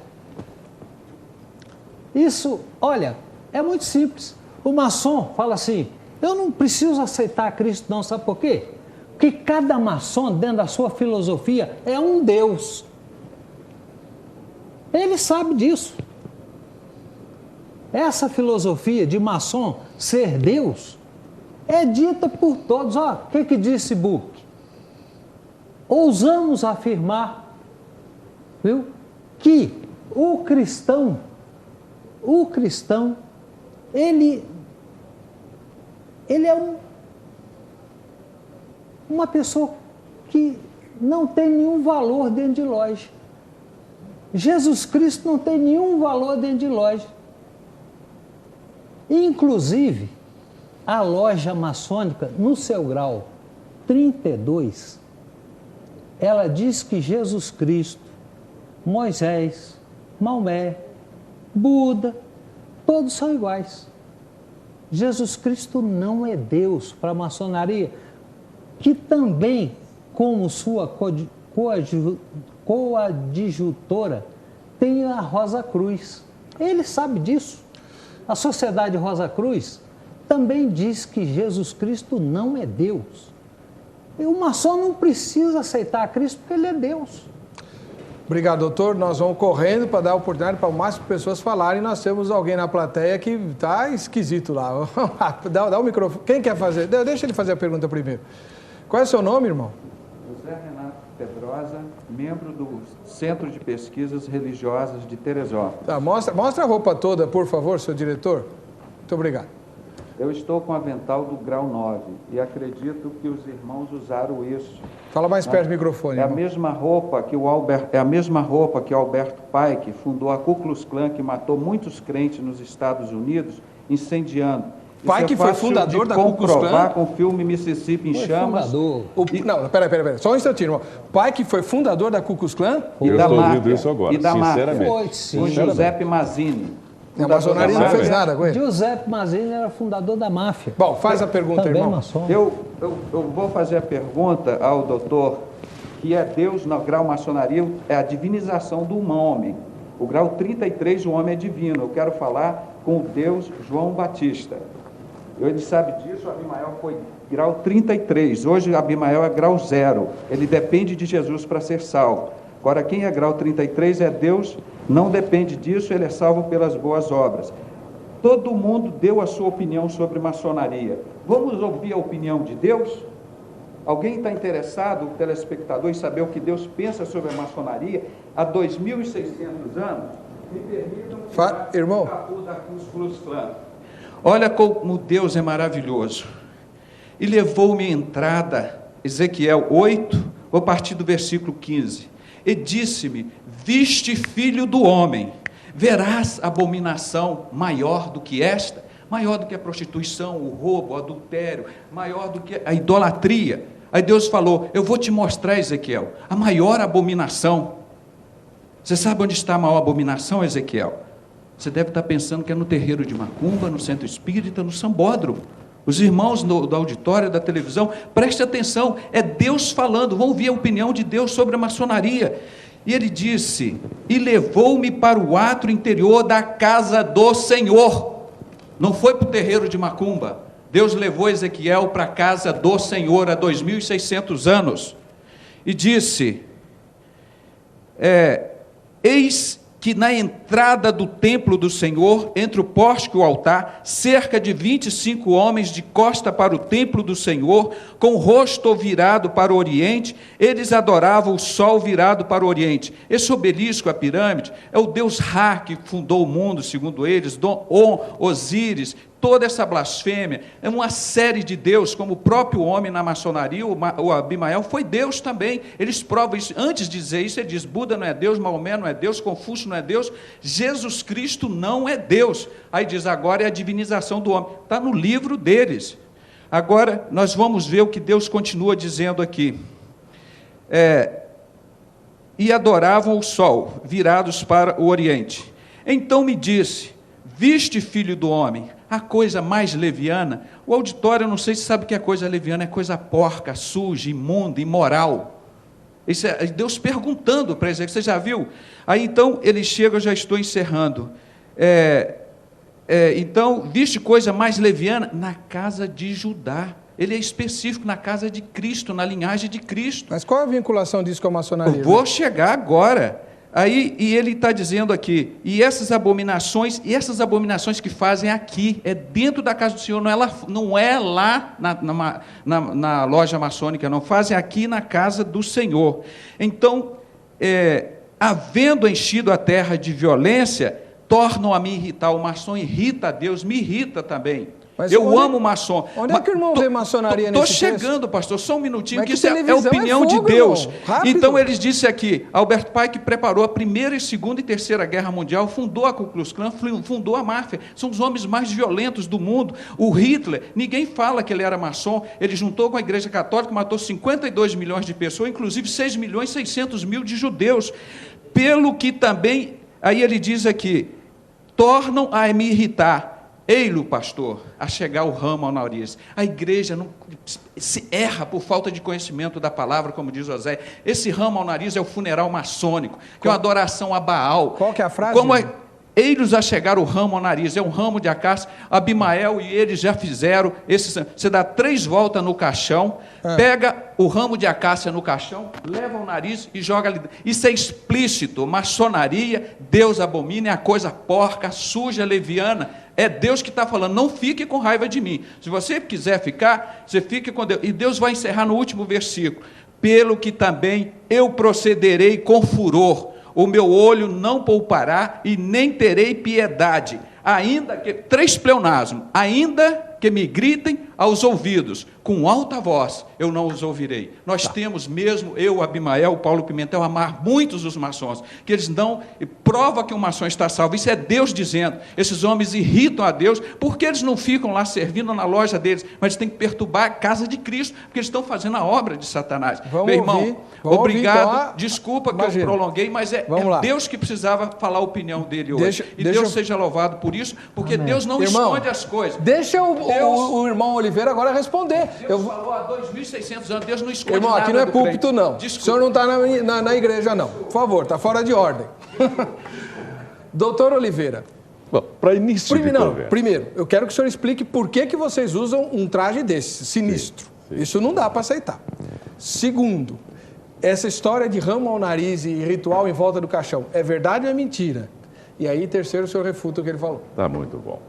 Isso, olha, é muito simples. O maçom fala assim, eu não preciso aceitar Cristo não, sabe por quê? Porque cada maçom, dentro da sua filosofia, é um Deus. Ele sabe disso. Essa filosofia de maçom ser Deus é dita por todos. Ó, o que disse Book? Ousamos afirmar, viu, que o cristão, ele é uma pessoa que não tem nenhum valor dentro de loja. Jesus Cristo não tem nenhum valor dentro de loja. Inclusive, a loja maçônica, no seu grau 32, ela diz que Jesus Cristo, Moisés, Maomé, Buda, todos são iguais. Jesus Cristo não é Deus para a maçonaria, que também, como sua coadjutora, tem a Rosa Cruz. Ele sabe disso. A Sociedade Rosa Cruz também diz que Jesus Cristo não é Deus. E o maçom não precisa aceitar Cristo porque ele é Deus. Obrigado, doutor. Nós vamos correndo para dar a oportunidade para o máximo de pessoas falarem. Nós temos alguém na plateia que está esquisito lá. Dá o microfone. Quem quer fazer? Deixa ele fazer a pergunta primeiro. Qual é o seu nome, irmão? José Renato Pedrosa, membro do Centro de Pesquisas Religiosas de Teresópolis. Tá, mostra a roupa toda, por favor, seu diretor. Muito obrigado. Eu estou com o avental do grau 9 e acredito que os irmãos usaram isso. Fala mais perto do microfone. É a mesma roupa que Alberto Pike fundou a Ku Klux Klan, que matou muitos crentes nos Estados Unidos, incendiando. Pike foi fundador da Ku Klux Klan? Comprovar com o filme Mississippi em Chamas. Não, pera. Só um instantinho, irmão. Pike foi fundador da Ku Klux Klan? Eu estou ouvindo isso agora, e da sinceramente. máfia, com Giuseppe Mazzini. A maçonaria não fez nada com ele? Giuseppe Mazzini era fundador da máfia. Bom, faz a pergunta, também irmão. Maçom. Eu vou fazer a pergunta ao doutor, que é Deus, no grau maçonaria, é a divinização do homem. O grau 33, o homem é divino. Eu quero falar com o Deus João Batista. Ele sabe disso, Abimael foi grau 33. Hoje Abimael é grau 0. Ele depende de Jesus para ser salvo. Agora, quem é grau 33 é Deus, não depende disso, ele é salvo pelas boas obras. Todo mundo deu a sua opinião sobre maçonaria. Vamos ouvir a opinião de Deus? Alguém está interessado, o telespectador, em saber o que Deus pensa sobre a maçonaria há 2.600 anos? Me permitam irmão. Da Ku Klux Klan. Olha como Deus é maravilhoso. E levou-me à entrada, Ezequiel 8, vou partir do versículo 15. E disse-me, viste, filho do homem, verás abominação maior do que esta? Maior do que a prostituição, o roubo, o adultério, maior do que a idolatria. Aí Deus falou, eu vou te mostrar, Ezequiel, a maior abominação. Você sabe onde está a maior abominação, Ezequiel? Você deve estar pensando que é no terreiro de Macumba, no centro espírita, no sambódromo. Os irmãos do auditório, da televisão, preste atenção, é Deus falando, vão ouvir a opinião de Deus sobre a maçonaria. E ele disse, e levou-me para o átrio interior da casa do Senhor. Não foi para o terreiro de Macumba. Deus levou Ezequiel para a casa do Senhor há 2.600 anos. E disse, eis que na entrada do templo do Senhor, entre o pórtico e o altar, cerca de 25 homens de costa para o templo do Senhor, com o rosto virado para o oriente, eles adoravam o sol virado para o oriente. Esse obelisco, a pirâmide, é o deus Ra, que fundou o mundo, segundo eles, On, Osíris, toda essa blasfêmia, é uma série de deus, como o próprio homem na maçonaria, o Abimael foi Deus também, eles provam isso, antes de dizer isso, ele diz, Buda não é Deus, Maomé não é Deus, Confúcio não é Deus, Jesus Cristo não é Deus, aí diz, agora é a divinização do homem, está no livro deles. Agora, nós vamos ver o que Deus continua dizendo aqui, e adoravam o sol, virados para o oriente, então me disse, viste, filho do homem, a coisa mais leviana, o auditório, eu não sei se sabe que a coisa leviana é coisa porca, suja, imunda, imoral. Isso é Deus perguntando para Ezequiel, você já viu? Aí então ele chega, eu já estou encerrando. Então, viste coisa mais leviana? Na casa de Judá. Ele é específico na casa de Cristo, na linhagem de Cristo. Mas qual é a vinculação disso com a maçonaria? Eu vou chegar agora. Aí, e ele está dizendo aqui, e essas abominações que fazem aqui, é dentro da casa do Senhor, não é lá na loja maçônica, não, fazem aqui na casa do Senhor. Então, havendo enchido a terra de violência, tornam a me irritar. O maçom irrita a Deus, me irrita também. Mas eu amo maçom. Onde é que o irmão vê maçonaria nesse texto? Estou chegando, pastor, só um minutinho, mas que isso é a opinião de Deus. Então, eles dizem aqui, Albert Pike preparou a Primeira, Segunda e Terceira Guerra Mundial, fundou a Ku Klux Klan, fundou a máfia, são os homens mais violentos do mundo. O Hitler, ninguém fala que ele era maçom, ele juntou com a Igreja Católica, matou 52 milhões de pessoas, inclusive 6.600.000 de judeus. Pelo que também, aí ele diz aqui, tornam a me irritar. Ei-lo, pastor, a chegar o ramo ao nariz. A igreja não se erra por falta de conhecimento da palavra, como diz José. Esse ramo ao nariz é o funeral maçônico, que é uma adoração a Baal. Qual que é a frase? Ei-los a chegar o ramo ao nariz, é um ramo de acácia. Abimael e eles já fizeram. Você dá 3 voltas no caixão, pega o ramo de acácia no caixão, leva o nariz e joga ali. Isso é explícito. Maçonaria, Deus abomina, é a coisa porca, suja, leviana. É Deus que está falando, não fique com raiva de mim. Se você quiser ficar, você fique com Deus. E Deus vai encerrar no último versículo. Pelo que também eu procederei com furor. O meu olho não poupará e nem terei piedade. Ainda que, 3 pleonasmos, ainda que me gritem aos ouvidos, com alta voz, eu não os ouvirei. Nós temos mesmo, eu, Abimael, Paulo Pimentel, amar muitos os maçons, que eles não, prova que um maçom está salvo, isso é Deus dizendo. Esses homens irritam a Deus, porque eles não ficam lá servindo na loja deles, mas eles têm que perturbar a casa de Cristo, porque eles estão fazendo a obra de Satanás. Meu irmão, obrigado, desculpa que eu prolonguei, mas é Deus que precisava falar a opinião dele hoje. Deus seja louvado por isso, porque Deus não esconde as coisas. Deixa o irmão Oliveira agora responder. Deus falou há 2.600 anos, Deus não esconde irmão, nada. Aqui não é púlpito, crente. não. Desculpa. O senhor não está na igreja, não. Por favor, está fora de ordem. Doutor Oliveira. Bom, para início de conversa. Primeiro, eu quero que o senhor explique por que vocês usam um traje desse, sinistro. Sim. Isso não dá para aceitar. Segundo, essa história de ramo ao nariz e ritual em volta do caixão, é verdade ou é mentira? E aí, terceiro, o senhor refuta o que ele falou. Tá muito bom.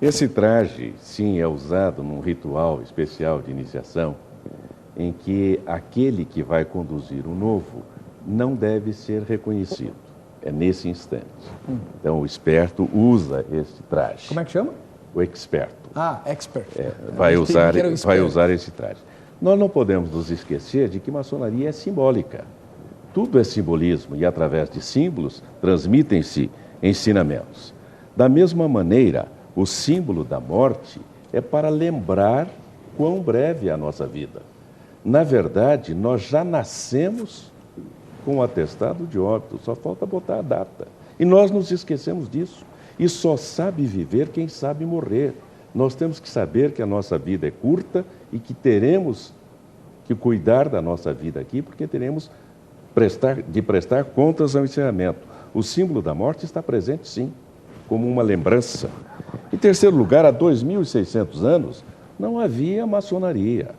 Esse traje, sim, é usado num ritual especial de iniciação, em que aquele que vai conduzir o novo não deve ser reconhecido. É nesse instante. Então, o esperto usa esse traje. Como é que chama? O experto. Expert. Vai usar esse traje. Nós não podemos nos esquecer de que maçonaria é simbólica. Tudo é simbolismo e, através de símbolos, transmitem-se ensinamentos. Da mesma maneira, o símbolo da morte é para lembrar quão breve é a nossa vida. Na verdade, nós já nascemos com o atestado de óbito, só falta botar a data. E nós nos esquecemos disso. E só sabe viver quem sabe morrer. Nós temos que saber que a nossa vida é curta e que teremos que cuidar da nossa vida aqui, porque teremos de prestar contas ao encerramento. O símbolo da morte está presente, sim, como uma lembrança. Em terceiro lugar, há 2.600 anos, não havia maçonaria.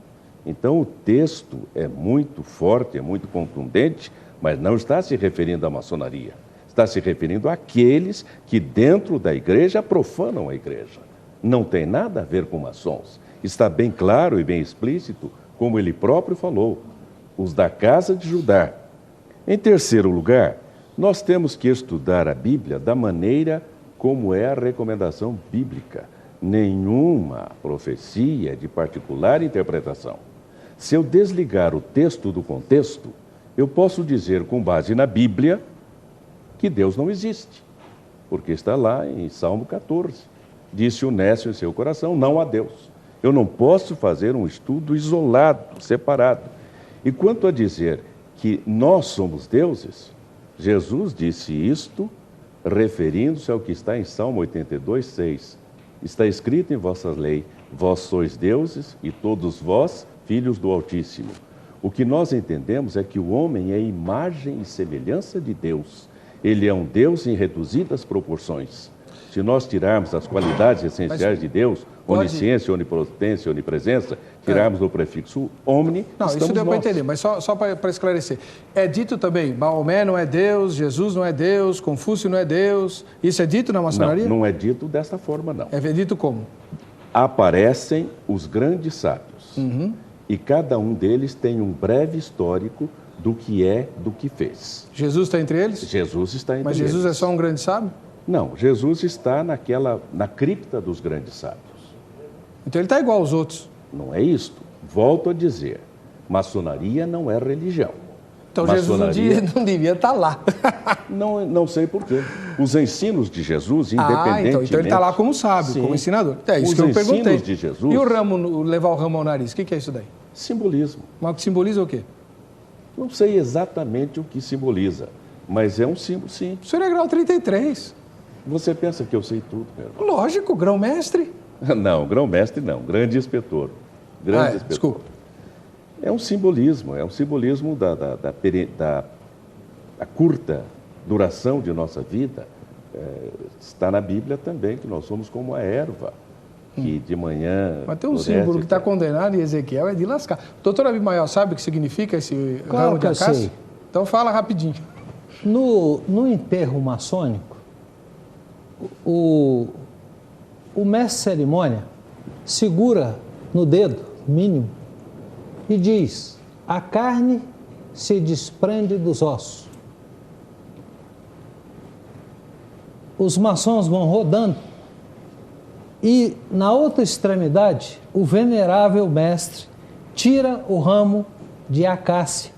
Então, o texto é muito forte, é muito contundente, mas não está se referindo à maçonaria. Está se referindo àqueles que, dentro da igreja, profanam a igreja. Não tem nada a ver com maçons. Está bem claro e bem explícito, como ele próprio falou, os da casa de Judá. Em terceiro lugar, nós temos que estudar a Bíblia da maneira como é a recomendação bíblica. Nenhuma profecia é de particular interpretação. Se eu desligar o texto do contexto, eu posso dizer, com base na Bíblia, que Deus não existe, porque está lá em Salmo 14. Disse o nécio em seu coração, não há Deus. Eu não posso fazer um estudo isolado, separado. E quanto a dizer que nós somos deuses, Jesus disse isto referindo-se ao que está em Salmo 82, 6. Está escrito em vossa lei, vós sois deuses e todos vós filhos do Altíssimo. O que nós entendemos é que o homem é imagem e semelhança de Deus. Ele é um Deus em reduzidas proporções. Se nós tirarmos as qualidades essenciais de Deus, onisciência, onipotência, onipresença, tirarmos o prefixo omni, não, isso deu para entender, mas só para esclarecer. É dito também, Maomé não é Deus, Jesus não é Deus, Confúcio não é Deus. Isso é dito na maçonaria? Não é dito dessa forma, não. É dito como? Aparecem os grandes sábios. E cada um deles tem um breve histórico do que é, do que fez. Jesus está entre eles? Jesus está entre eles. Mas Jesus é só um grande sábio? Não, Jesus está na cripta dos grandes sábios. Então ele está igual aos outros. Não é isto. Volto a dizer, maçonaria não é religião. Então maçonaria... Jesus não devia estar lá. Não sei por quê. Os ensinos de Jesus, independentemente... Então ele está lá como sábio, como ensinador. É isso que eu perguntei. Os ensinos de Jesus... E o ramo, levar o ramo ao nariz, o que é isso daí? Simbolismo. Mas simboliza o quê? Não sei exatamente o que simboliza, mas é um símbolo, sim. O senhor é grau 33. Você pensa que eu sei tudo, meu irmão? Lógico, grão-mestre. Não, grão-mestre não, grande inspetor. Grande inspetor. Desculpa. É um simbolismo da curta duração de nossa vida. Está na Bíblia também, que nós somos como a erva, que de manhã... Mas tem um símbolo que está condenado em Ezequiel, é de lascar. Doutor Abimael, sabe o que significa esse ramo de acácia? Sei. Então fala rapidinho. No enterro maçônico, o mestre cerimônia segura no dedo mínimo e diz: a carne se desprende dos ossos. Os maçons vão rodando e, na outra extremidade, o venerável mestre tira o ramo de acácia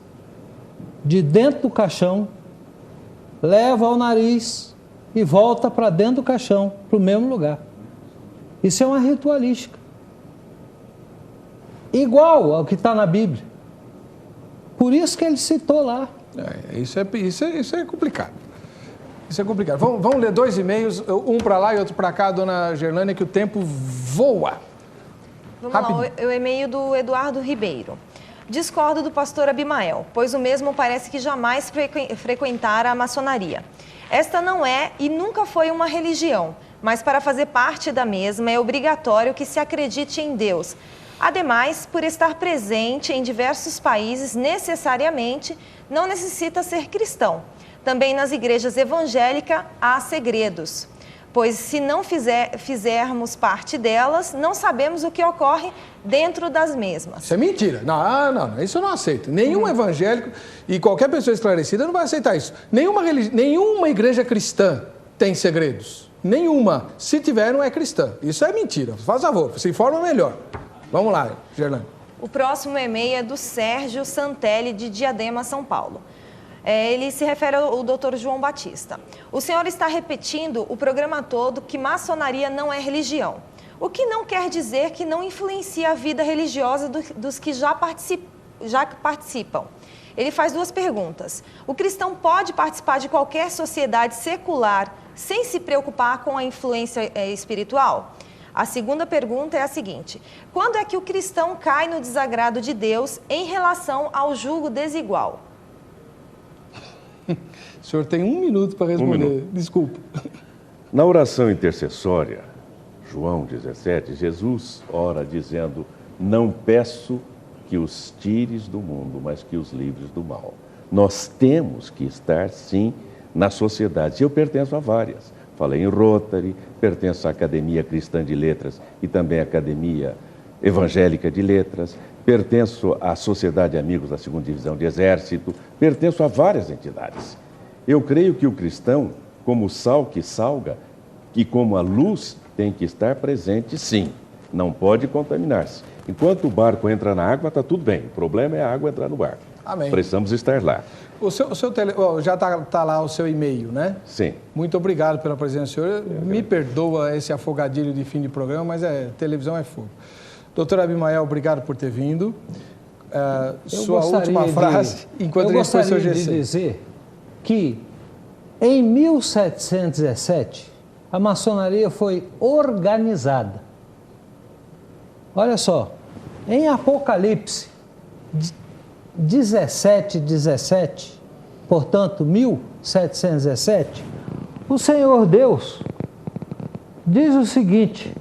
de dentro do caixão, leva ao nariz e volta para dentro do caixão, para o mesmo lugar. Isso é uma ritualística. Igual ao que está na Bíblia. Por isso que ele citou lá. Isso é complicado. Isso é complicado. Vamos ler 2 e-mails, um para lá e outro para cá, dona Gerlânia, que o tempo voa. Vamos lá, o e-mail do Eduardo Ribeiro. Discordo do pastor Abimael, pois o mesmo parece que jamais frequentara a maçonaria. Esta não é e nunca foi uma religião, mas para fazer parte da mesma é obrigatório que se acredite em Deus. Ademais, por estar presente em diversos países, necessariamente não necessita ser cristão. Também nas igrejas evangélicas há segredos, pois se não fizermos parte delas, não sabemos o que ocorre dentro das mesmas. Isso é mentira. Não, isso eu não aceito. Nenhum evangélico e qualquer pessoa esclarecida não vai aceitar isso. Nenhuma igreja cristã tem segredos. Nenhuma. Se tiver, não é cristã. Isso é mentira. Faz favor, se informa melhor. Vamos lá, Gerlânia. O próximo e-mail é do Sérgio Santelli, de Diadema, São Paulo. Ele se refere ao Dr. João Batista. O senhor está repetindo o programa todo que maçonaria não é religião. O que não quer dizer que não influencia a vida religiosa dos que já participam. Ele faz 2 perguntas. O cristão pode participar de qualquer sociedade secular sem se preocupar com a influência espiritual? A segunda pergunta é a seguinte: quando é que o cristão cai no desagrado de Deus em relação ao julgo desigual? O senhor tem 1 minuto para responder. Desculpa. Na oração intercessória, João 17, Jesus ora dizendo: não peço que os tires do mundo, mas que os livres do mal. Nós temos que estar, sim, na sociedade. Eu pertenço a várias. Falei em Rotary, pertenço à Academia Cristã de Letras e também à Academia Evangélica de Letras, pertenço à Sociedade Amigos da 2ª Divisão de Exército, pertenço a várias entidades. Eu creio que o cristão, como o sal que salga e como a luz, tem que estar presente, sim. Não pode contaminar-se. Enquanto o barco entra na água, está tudo bem. O problema é a água entrar no barco. Amém. Precisamos estar lá. Já está lá o seu e-mail, né? Sim. Muito obrigado pela presença do senhor. Me perdoa esse afogadilho de fim de programa, mas televisão é fogo. Doutor Abimael, obrigado por ter vindo. Sua última frase, enquanto ele foi seu GC. Eu gostaria de dizer que, em 1717, a maçonaria foi organizada. Olha só, em Apocalipse 17, portanto, 1717, o Senhor Deus diz o seguinte,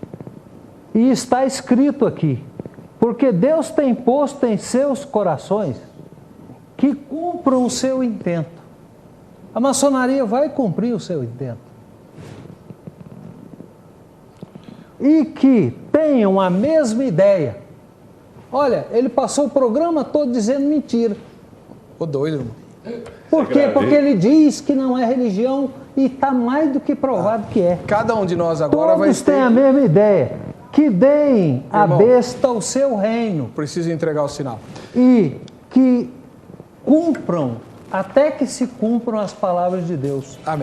e está escrito aqui, porque Deus tem posto em seus corações que cumpram o seu intento. A maçonaria vai cumprir o seu intento. E que tenham a mesma ideia. Olha, ele passou o programa todo dizendo mentira. Ô doido, irmão. Por quê? Porque ele diz que não é religião e está mais do que provado que é. Cada um de nós agora Todos têm a mesma ideia. Que deem à besta o seu reino. Precisa entregar o sinal. E que cumpram, até que se cumpram as palavras de Deus. Amém.